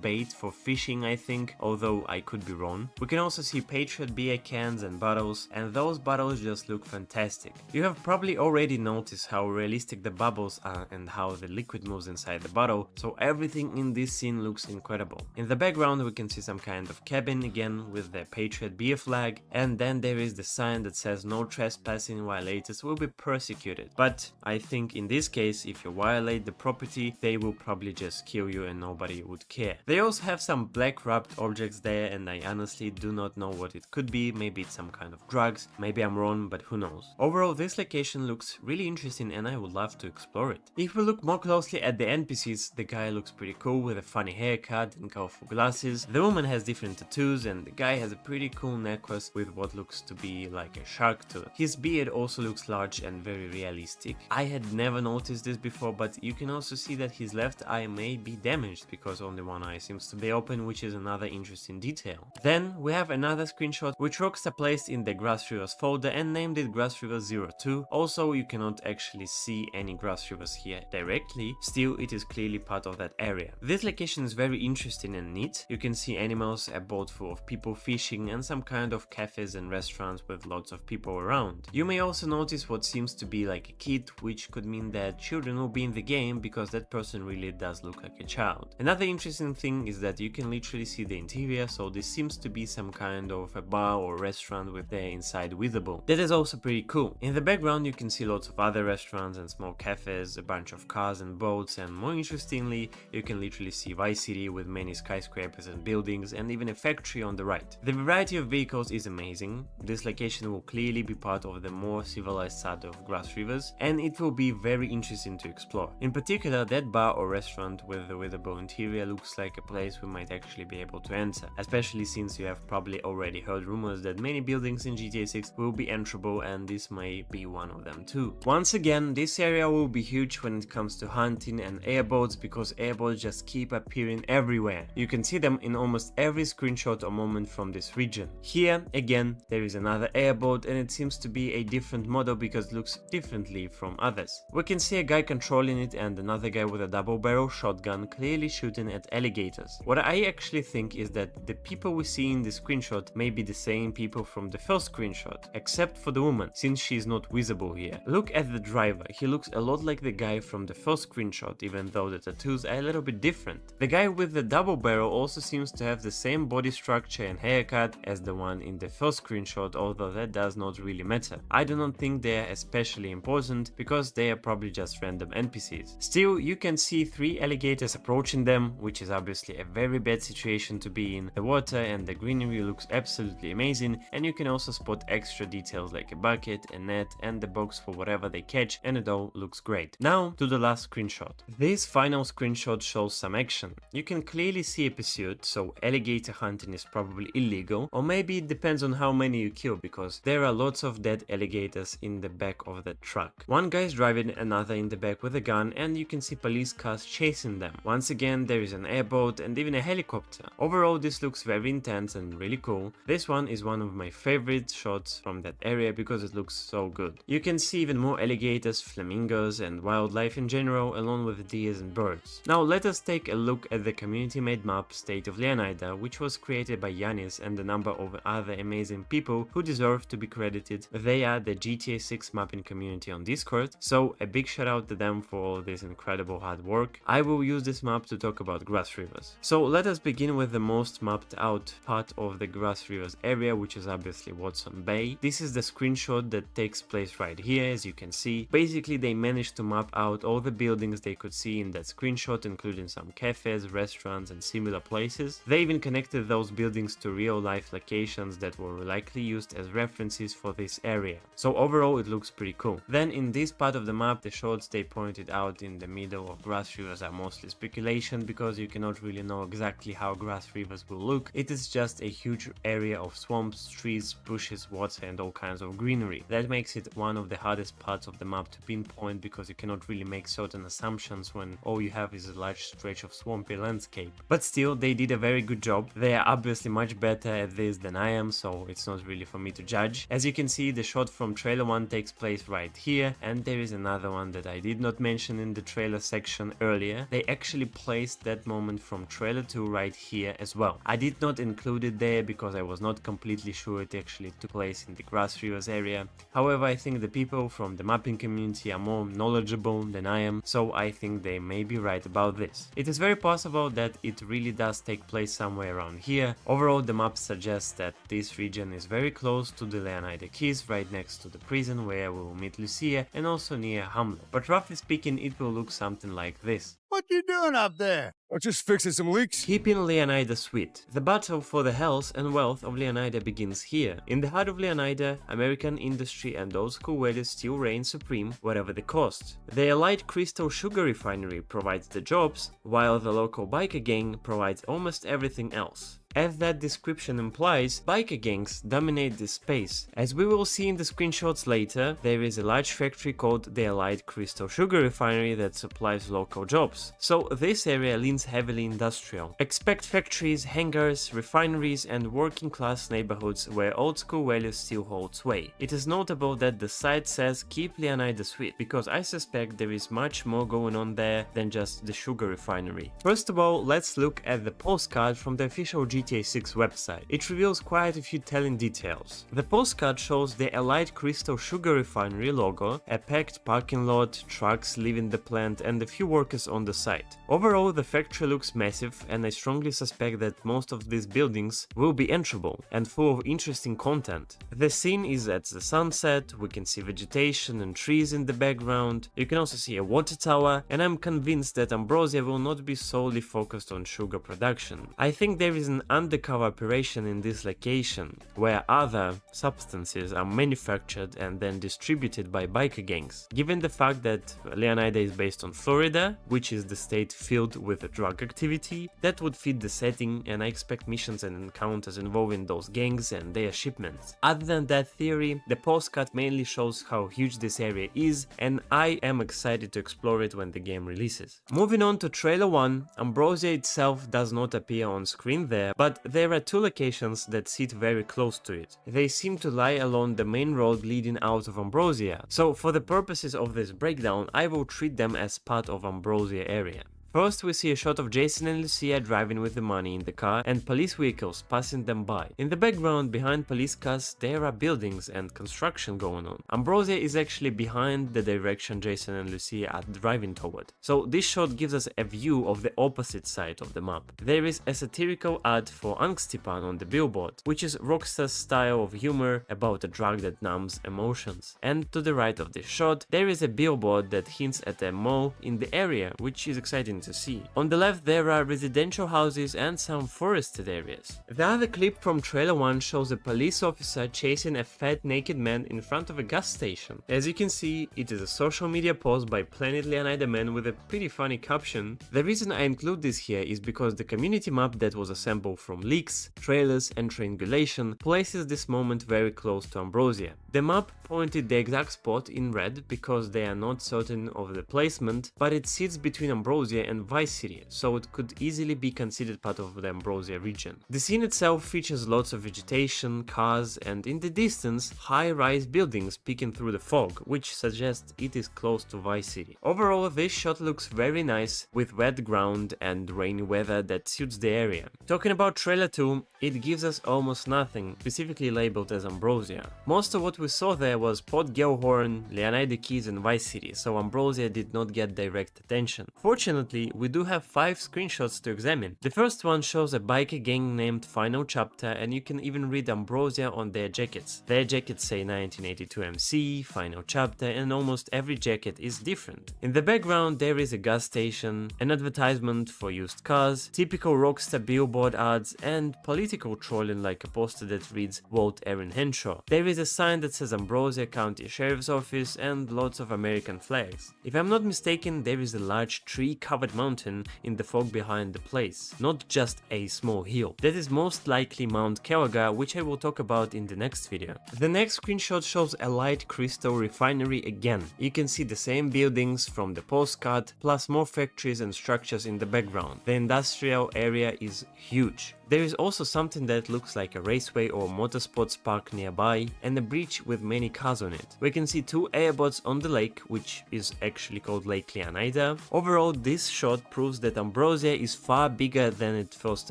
bait for fishing, I think, although I could be wrong. We can also see Patriot beer cans and bottles, and those bottles just look fantastic. You have probably already noticed how realistic the bubbles are and how the liquid moves inside the bottle, so everything in this scene looks incredible. In the background we can see some kind of cabin again with the Patriot beer flag, and then there is the sign that says no trespassing, violators will be persecuted. But I think in this case, if you violate the property, they will probably just kill you and nobody would care. They also have some black wrapped objects there, and I honestly do not know what it could be. Maybe it's some kind of drugs, maybe I'm wrong, but who knows. Overall, this location looks really interesting and I would love to explore it. If we look more closely at the NPCs, the guy looks pretty cool with a funny haircut and colorful glasses. The woman has different tattoos and the guy has a pretty cool necklace with what looks to be like a shark tooth. His beard also looks large and very realistic. I had never noticed this before, but you can also see that his left eye may be damaged because only one eye seems to be open, which is another interesting detail. Then we have another screenshot which Rockstar placed in the Grass Rivers folder and named it Grass Rivers 02. Also, you cannot actually see any Grass Rivers here directly, still it is clearly part of that area. This location is very interesting and neat. You can see animals, a boat full of people fishing, and some kind of cafes and restaurants with lots of people around. You may also notice what seems to be like a kid, which could mean that children will be in the game because that person really does look like a child. Another interesting thing is that you can literally see the interior, so this seems to be some kind of a bar or restaurant with the inside visible. That is also pretty cool. In the background you can see lots of other restaurants and small cafes, a bunch of cars and boats, and more interestingly you can literally see Vice City with many skyscrapers and buildings and even a factory on the right. The variety of vehicles is amazing. This location will clearly be part of the more civilized side of Grass Rivers and it will be very interesting to explore. In particular, that bar or restaurant with the visible interior looks like a place we might actually be able to enter, especially since you have probably already heard rumors that many buildings in GTA 6 will be enterable and this may be one of them too. Once again, this area will be huge when it comes to hunting and airboats because airboats just keep appearing everywhere. You can see them in almost every screenshot or moment from this region. Here again there is another airboat and it seems to be a different model because it looks differently from others. We can see a guy controlling it and another guy with a double barrel shotgun clearly shooting at alligators. What I actually think is that the people we see in the screenshot may be the same people from the first screenshot, except for the woman, since she is not visible here. Look at the driver, he looks a lot like the guy from the first screenshot, even though the tattoos are a little bit different. The guy with the double barrel also seems to have the same body structure and haircut as the one in the first screenshot, although that does not really matter. I do not think they are especially important because they are probably just random NPCs. Still, you can see 3 alligators approaching them, which is obviously a very bad situation to be in. The water and the greenery looks absolutely amazing, and you can also spot extra details like a bucket, a net, and the box for whatever they catch, and it all looks great. Now to the last screenshot. This final screenshot shows some action. You can clearly see a pursuit, so alligator hunting is probably illegal, or maybe it depends on how many you kill because there are lots of dead alligators in the back of the truck. One guy is driving another in the back with a gun and you can see police cars chasing them. Once again there is an airboat and even a helicopter. Overall this looks very intense and really cool. This one is one of my favorite shots from that area because it looks so good. You can see even more alligators, flamingos and wildlife in general along with deers and birds. Now let us take a look at the community made map State of Leonida, which was created by Yanis and a number of other amazing people who deserve to be credited. They are the GTA 6 mapping community on Discord, so a big shout out to them for all this incredible hard work. I will use this map to talk about Grass Rivers. So let us begin with the most mapped out part of the Grass Rivers area, which is obviously Watson Bay. This is the screenshot that takes place right here, as you can see. Basically they managed to map out all the buildings they could see in that screenshot, including some cafes, restaurants and similar places. They even connected those buildings to real life locations that were likely used as references for this area. So overall it looks pretty cool. Then in this part of the map, the shots they pointed out in the middle of Grass Rivers are mostly speculation because you cannot really know exactly how Grass Rivers will look. It is just a huge area of swamps, trees, bushes, water and all kinds of greenery. That makes it one of the hardest parts of the map to pinpoint because you cannot really make certain assumptions when all you have is a large stretch of swampy landscape. But still, they did a very good job. They are obviously much better at this than I am, so it's not really for me to judge. As you can see, the shot from trailer 1 takes place right here, and there is another one that I did not mention in the trailer section earlier. They actually placed that moment from trailer 2 right here as well. I did not include it there because I was not completely sure it actually took place in the Grass Rivers area. However, I think the people from the mapping community are more knowledgeable than I am, so I think they may be right about this. It is very possible that it really does take place somewhere around here, Overall, the map suggests that this region is very close to the Leonida Keys, right next to the prison where we will meet Lucia, and also near Hamlet. But roughly speaking, it will look something like this. What you doing up there? I'm just fixing some leaks. Keeping Leonida sweet. The battle for the health and wealth of Leonida begins here. In the heart of Leonida, American industry and old school values still reign supreme, whatever the cost. The Elite Crystal Sugar Refinery provides the jobs, while the local biker gang provides almost everything else. As that description implies, biker gangs dominate this space. As we will see in the screenshots later, there is a large factory called the Elite Crystal Sugar Refinery that supplies local jobs. So this area leans heavily industrial. Expect factories, hangars, refineries and working class neighborhoods where old school values still hold sway. It is notable that the site says keep Leonida sweet, because I suspect there is much more going on there than just the sugar refinery. First of all, let's look at the postcard from the official GTA 6 website. It reveals quite a few telling details. The postcard shows the Elite Crystal Sugar Refinery logo, a packed parking lot, trucks leaving the plant and a few workers on the site. Overall, the factory looks massive and I strongly suspect that most of these buildings will be enterable and full of interesting content. The scene is at the sunset, we can see vegetation and trees in the background, you can also see a water tower, and I'm convinced that Ambrosia will not be solely focused on sugar production. I think there is an undercover operation in this location, where other substances are manufactured and then distributed by biker gangs. Given the fact that Leonida is based on Florida, which is the state filled with drug activity, that would fit the setting, and I expect missions and encounters involving those gangs and their shipments. Other than that theory, the postcard mainly shows how huge this area is, and I am excited to explore it when the game releases. Moving on to Trailer 1, Ambrosia itself does not appear on screen there, but there are two locations that sit very close to it. They seem to lie along the main road leading out of Ambrosia, so for the purposes of this breakdown, I will treat them as part of Ambrosia area. First, we see a shot of Jason and Lucia driving with the money in the car and police vehicles passing them by. In the background, behind police cars, there are buildings and construction going on. Ambrosia is actually behind the direction Jason and Lucia are driving toward. So this shot gives us a view of the opposite side of the map. There is a satirical ad for Angstipan on the billboard, which is Rockstar's style of humor about a drug that numbs emotions. And to the right of this shot, there is a billboard that hints at a mall in the area, which is exciting to see. On the left there are residential houses and some forested areas. The other clip from Trailer 1 shows a police officer chasing a fat naked man in front of a gas station. As you can see, it is a social media post by Planet Leonida Man with a pretty funny caption. The reason I include this here is because the community map that was assembled from leaks, trailers and triangulation places this moment very close to Ambrosia. The map pointed the exact spot in red because they are not certain of the placement, but it sits between Ambrosia and Vice City, so it could easily be considered part of the Ambrosia region. The scene itself features lots of vegetation, cars, and in the distance, high-rise buildings peeking through the fog, which suggests it is close to Vice City. Overall, this shot looks very nice, with wet ground and rainy weather that suits the area. Talking about Trailer 2, it gives us almost nothing, specifically labeled as Ambrosia. Most of what we saw there was Port Gellhorn, Leonida Keys and Vice City, so Ambrosia did not get direct attention. Fortunately, we do have 5 screenshots to examine. The first one shows a biker gang named Final Chapter, and you can even read Ambrosia on their jackets. Their jackets say 1982 MC, Final Chapter, and almost every jacket is different. In the background there is a gas station, an advertisement for used cars, typical Rockstar billboard ads, and political trolling like a poster that reads "Vote Erin Henshaw." There is a sign that says Ambrosia County Sheriff's Office and lots of American flags. If I'm not mistaken, there is a large tree-covered mountain in the fog behind the place, not just a small hill. That is most likely Mount Kelaga, which I will talk about in the next video. The next screenshot shows Elite Crystal Refinery again. You can see the same buildings from the postcard, plus more factories and structures in the background. The industrial area is huge. There is also something that looks like a raceway or motorsports park nearby, and a bridge with many cars on it. We can see 2 airboats on the lake, which is actually called Lake Leonida. Overall, this shot proves that Ambrosia is far bigger than it first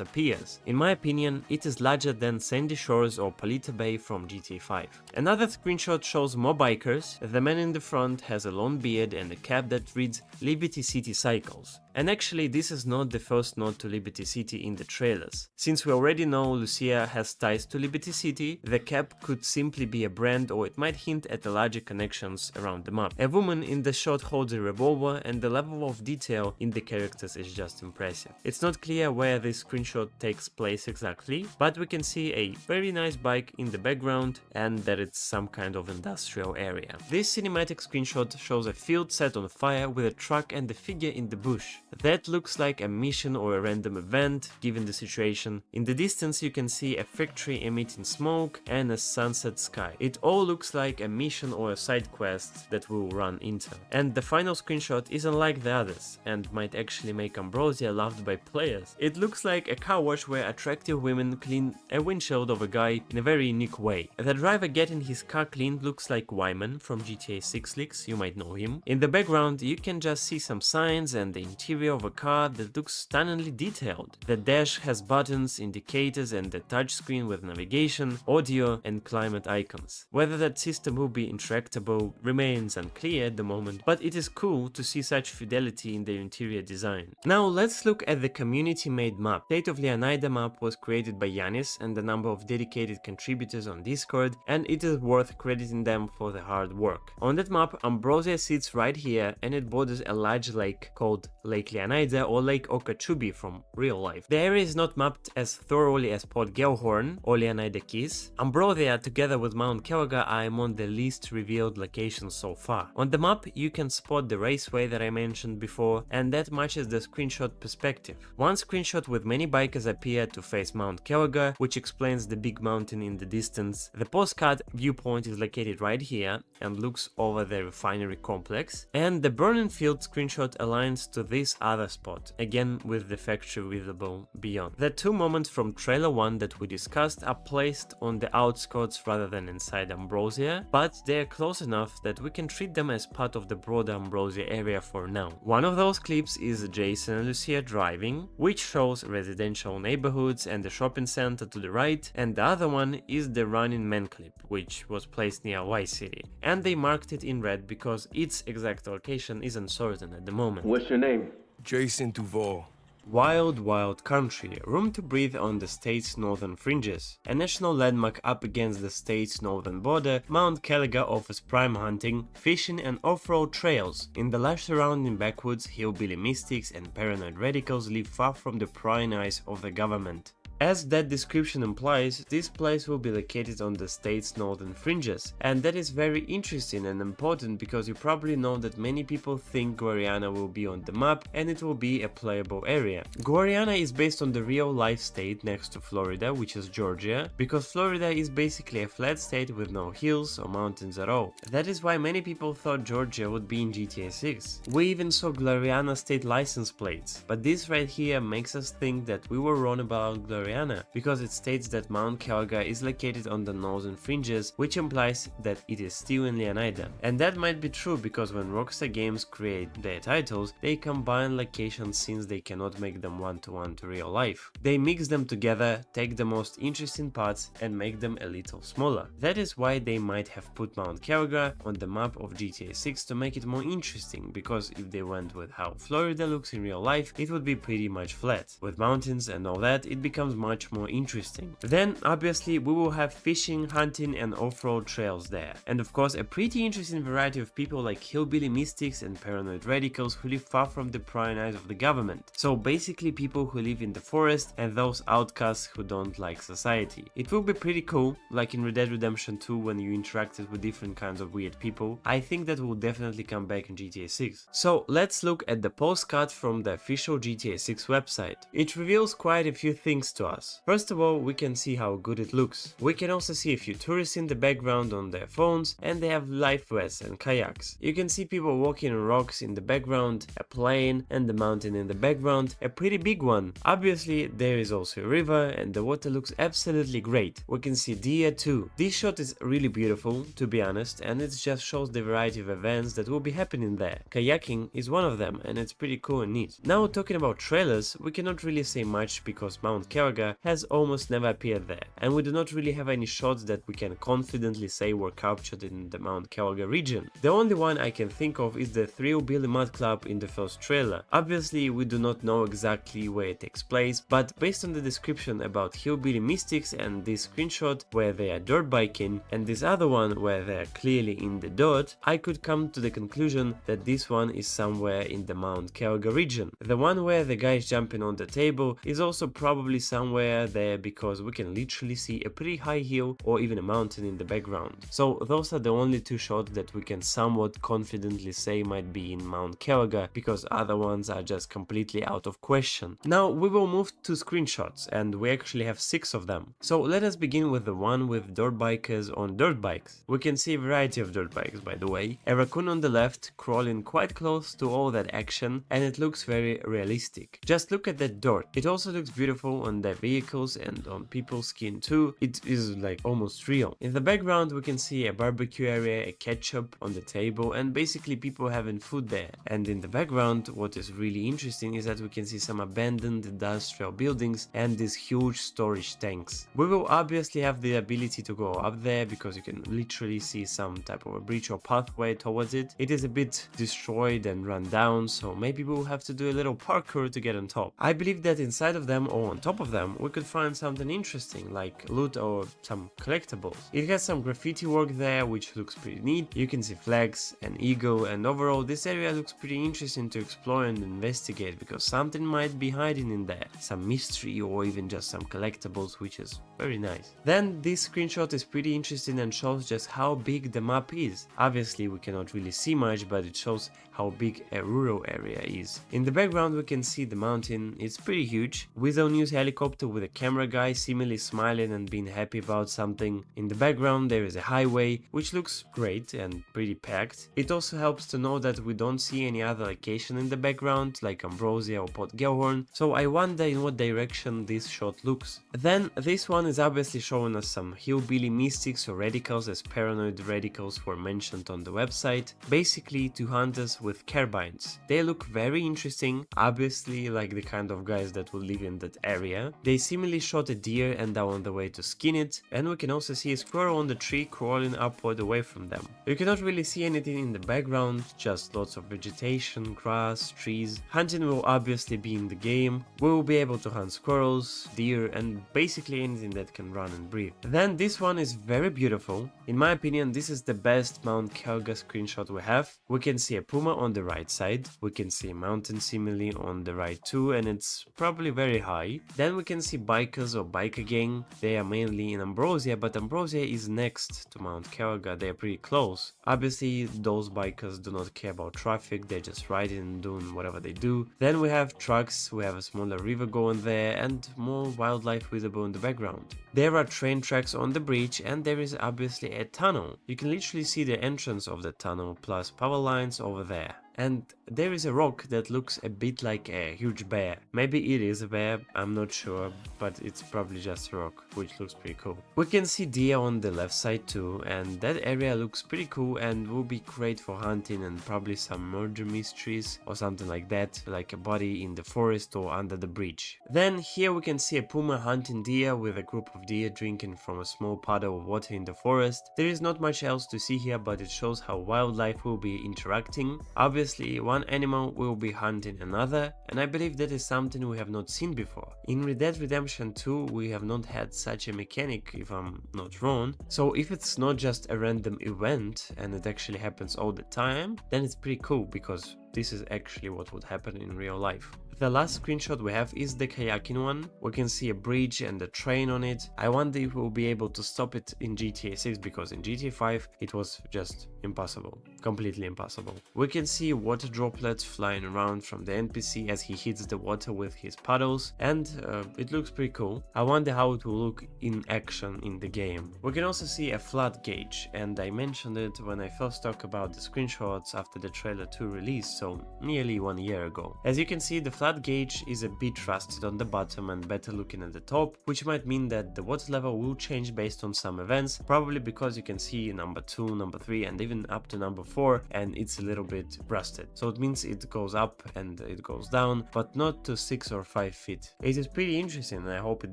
appears. In my opinion, it is larger than Sandy Shores or Polita Bay from GTA 5. Another screenshot shows more bikers. The man in the front has a long beard and a cap that reads Liberty City Cycles. And actually, this is not the first nod to Liberty City in the trailers. Since Since we already know Lucia has ties to Liberty City, the cap could simply be a brand, or it might hint at the larger connections around the map. A woman in the shot holds a revolver, and the level of detail in the characters is just impressive. It's not clear where this screenshot takes place exactly, but we can see a very nice bike in the background and that it's some kind of industrial area. This cinematic screenshot shows a field set on fire with a truck and a figure in the bush. That looks like a mission or a random event, given the situation. In the distance you can see a factory emitting smoke and a sunset sky. It all looks like a mission or a side quest that we'll run into. And the final screenshot is unlike the others, and might actually make Ambrosia loved by players. It looks like a car wash where attractive women clean a windshield of a guy in a very unique way. The driver getting his car cleaned looks like Wyman from GTA 6 leaks, you might know him. In the background you can just see some signs and the interior of a car that looks stunningly detailed. The dash has buttons, indicators and a touchscreen with navigation, audio and climate icons. Whether that system will be interactable remains unclear at the moment, but it is cool to see such fidelity in the interior design. Now let's look at the community-made map. State of Leonida map was created by Yanis and a number of dedicated contributors on Discord, and it is worth crediting them for the hard work. On that map, Ambrosia sits right here and it borders a large lake called Lake Leonida or Lake Okeechobee from real life. The area is not mapped as thoroughly as Port Gellhorn or Leonida Keys. Ambrosia together with Mount Kelga are among the least revealed locations so far. On the map you can spot the raceway that I mentioned before, and that matches the screenshot perspective. One screenshot with many bikers appear to face Mount Kelga, which explains the big mountain in the distance. The postcard viewpoint is located right here and looks over the refinery complex, and the Burning Field screenshot aligns to this other spot, again with the factory visible beyond. The two moments from trailer 1 that we discussed are placed on the outskirts rather than inside Ambrosia, but they are close enough that we can treat them as part of the broader Ambrosia area for now. One of those clips is Jason and Lucia driving, which shows residential neighborhoods and the shopping center to the right, and the other one is the Running Man clip, which was placed near Vice City, and they marked it in red because its exact location is uncertain at the moment. What's your name? Jason Duval. Wild, wild country, room to breathe on the state's northern fringes. A national landmark up against the state's northern border, Mount Kelga offers prime hunting, fishing and off-road trails. In the lush surrounding backwoods, hillbilly mystics and paranoid radicals live far from the prying eyes of the government. As that description implies, this place will be located on the state's northern fringes, and that is very interesting and important because you probably know that many people think Guariana will be on the map and it will be a playable area. Guariana is based on the real-life state next to Florida, which is Georgia, because Florida is basically a flat state with no hills or mountains at all. That is why many people thought Georgia would be in GTA 6. We even saw Guariana state license plates, but this right here makes us think that we were wrong about Guariana, because it states that Mount Kelga is located on the northern fringes, which implies that it is still in Leonida. And that might be true because when Rockstar Games create their titles, they combine locations since they cannot make them one-to-one to real life. They mix them together, take the most interesting parts and make them a little smaller. That is why they might have put Mount Kelga on the map of GTA 6 to make it more interesting, because if they went with how Florida looks in real life, it would be pretty much flat. With mountains and all that, it becomes much more interesting. Then obviously we will have fishing, hunting and off-road trails there. And of course a pretty interesting variety of people like hillbilly mystics and paranoid radicals who live far from the prying eyes of the government. So basically people who live in the forest and those outcasts who don't like society. It will be pretty cool, like in Red Dead Redemption 2 when you interacted with different kinds of weird people. I think that will definitely come back in GTA 6. So let's look at the postcard from the official GTA 6 website. It reveals quite a few things to us. First of all, we can see how good it looks. We can also see a few tourists in the background on their phones, and they have life vests and kayaks. You can see people walking on rocks in the background, a plane and the mountain in the background, a pretty big one. Obviously there is also a river and the water looks absolutely great. We can see deer too. This shot is really beautiful, to be honest, and it just shows the variety of events that will be happening there. Kayaking is one of them and it's pretty cool and neat. Now talking about trailers, we cannot really say much because Mount Kelga Karaga has almost never appeared there, and we do not really have any shots that we can confidently say were captured in the Mount Karaga region. The only one I can think of is the Thrillbilly Mud Club in the first trailer. Obviously we do not know exactly where it takes place, but based on the description about Hillbilly Mystics and this screenshot where they are dirt biking and this other one where they are clearly in the dirt, I could come to the conclusion that this one is somewhere in the Mount Karaga region. The one where the guy is jumping on the table is also probably somewhere there because we can literally see a pretty high hill or even a mountain in the background. So those are the only two shots that we can somewhat confidently say might be in Mount Karaga, because other ones are just completely out of question. Now we will move to screenshots, and we actually have 6 of them. So let us begin with the one with dirt bikers on dirt bikes. We can see a variety of dirt bikes, by the way. A raccoon on the left crawling quite close to all that action, and it looks very realistic. Just look at that dirt. It also looks beautiful on their vehicles and on people's skin too. It is like almost real. In the background we can see a barbecue area, a ketchup on the table, and basically people having food there. And in the background what is really interesting is that we can see some abandoned industrial buildings and these huge storage tanks. We will obviously have the ability to go up there because you can literally see some type of a bridge or pathway towards it. It is a bit destroyed and run down, so maybe we'll have to do a little parkour to get on top. I believe that inside of them or on top of them we could find something interesting like loot or some collectibles. It has some graffiti work there which looks pretty neat. You can see flags, an eagle, and overall this area looks pretty interesting to explore and investigate because something might be hiding in there. Some mystery or even just some collectibles, which is very nice. Then this screenshot is pretty interesting and shows just how big the map is. Obviously we cannot really see much, but it shows how big a rural area is. In the background we can see the mountain. It's pretty huge. Weasel News helicopter with a camera guy seemingly smiling and being happy about something. In the background there is a highway which looks great and pretty packed. It also helps to know that we don't see any other location in the background like Ambrosia or Port Gellhorn, so I wonder in what direction this shot looks. Then this one is obviously showing us some hillbilly mystics or radicals, as paranoid radicals were mentioned on the website. Basically 2 hunters with carbines. They look very interesting, obviously like the kind of guys that will live in that area. They seemingly shot a deer and are on the way to skin it, and we can also see a squirrel on the tree crawling upward away from them. You cannot really see anything in the background, just lots of vegetation, grass, trees. Hunting will obviously be in the game. We will be able to hunt squirrels, deer, and basically anything that can run and breathe. Then this one is very beautiful. In my opinion, this is the best Mount Karaga screenshot we have. We can see a puma on the right side. We can see a mountain seemingly on the right too, and it's probably very high. Then we can see bikers or biker gang. They are mainly in Ambrosia, but Ambrosia is next to Mount Karaga. They are pretty close. Obviously those bikers do not care about traffic, they're just riding and doing whatever they do. Then we have trucks, we have a smaller river going there, and more wildlife visible in the background. There are train tracks on the bridge, and there is obviously a tunnel. You can literally see the entrance of the tunnel plus power lines over there. And there is a rock that looks a bit like a huge bear. Maybe it is a bear, I'm not sure, but it's probably just a rock, which looks pretty cool. We can see deer on the left side too, and that area looks pretty cool and will be great for hunting and probably some murder mysteries or something like that, like a body in the forest or under the bridge. Then here we can see a puma hunting deer with a group of deer drinking from a small puddle of water in the forest. There is not much else to see here, but it shows how wildlife will be interacting. Obviously, one animal will be hunting another, and I believe that is something we have not seen before. In Red Dead Redemption 2, we have not had such a mechanic, if I'm not wrong. So if it's not just a random event and it actually happens all the time, then it's pretty cool because this is actually what would happen in real life. The last screenshot we have is the kayaking one. We can see a bridge and a train on it. I wonder if we'll be able to stop it in GTA 6 because in GTA 5 it was just impossible. Completely impossible. We can see water droplets flying around from the NPC as he hits the water with his paddles, and it looks pretty cool. I wonder how it will look in action in the game. We can also see a flood gauge, and I mentioned it when I first talked about the screenshots after the trailer 2 release, so nearly 1 year ago. As you can see, the flood gauge is a bit rusted on the bottom and better looking at the top, which might mean that the water level will change based on some events, probably because you can see number 2, number 3 and even up to number 4, and it's a little bit rusted. So it means it goes up and it goes down, but not to 6 or 5 feet. It is pretty interesting and I hope it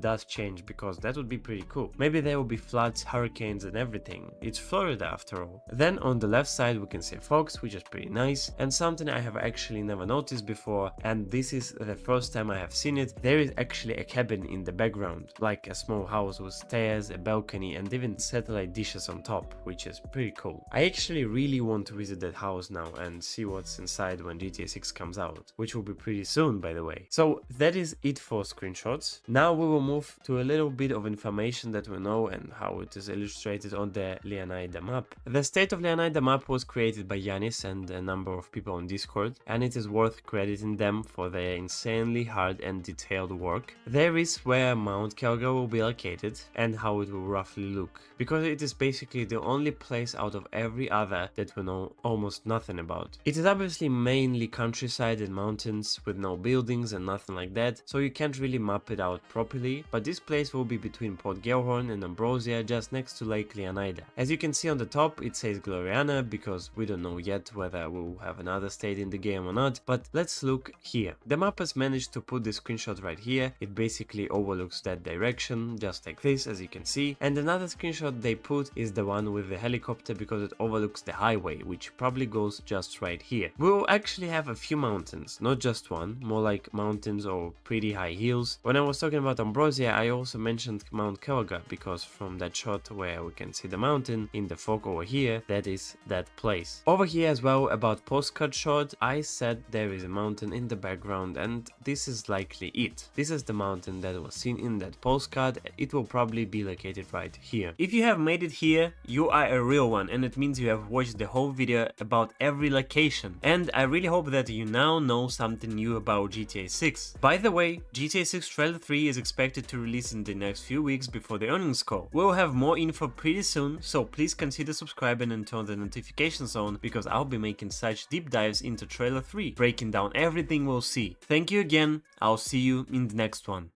does change, because that would be pretty cool. Maybe there will be floods, hurricanes and everything. It's Florida after all. Then on the left side we can see fogs, which is pretty nice, and something I have actually never noticed before, and this is the first time I have seen it. There is actually a cabin in the background, like a small house with stairs, a balcony and even satellite dishes on top, which is pretty cool. I actually really want to visit that house now and see what's inside when GTA 6 comes out, which will be pretty soon, by the way. So that is it for screenshots. Now we will move to a little bit of information that we know and how it is illustrated on the Leonida map. The State of Leonida map was created by Yanis and a number of people on Discord, and it is worth crediting them for their insanely hard and detailed work. There is where Mount Kelgar will be located and how it will roughly look, because it is basically the only place out of every other that we know almost nothing about. It is obviously mainly countryside and mountains with no buildings and nothing like that, so you can't really map it out properly, but this place will be between Port Gellhorn and Ambrosia, just next to Lake Leonida. As you can see on the top it says Gloriana, because we don't know yet whether we'll have another state in the game or not, but let's look here. The map has managed to put the screenshot right here. It basically overlooks that direction, just like this, as you can see, and another screenshot they put is the one with the helicopter, because it overlooks the highway, which probably goes just right here. We will actually have a few mountains, not just one, more like mountains or pretty high hills. When I was talking about Ambrosia, I also mentioned Mount Kelgar, because from that shot where we can see the mountain in the fog over here, that is that place. Over here as well, about postcard shot, I said there is a mountain in the background, and this is likely it. This is the mountain that was seen in that postcard. It will probably be located right here. If you have made it here, you are a real one, and it means you have watched the whole video about every location. And I really hope that you now know something new about GTA 6. By the way, GTA 6 Trailer 3 is expected to release in the next few weeks before the earnings call. We'll have more info pretty soon, so please consider subscribing and turn the notifications on, because I'll be making such deep dives into Trailer 3, breaking down everything we'll see. Thank you again, I'll see you in the next one.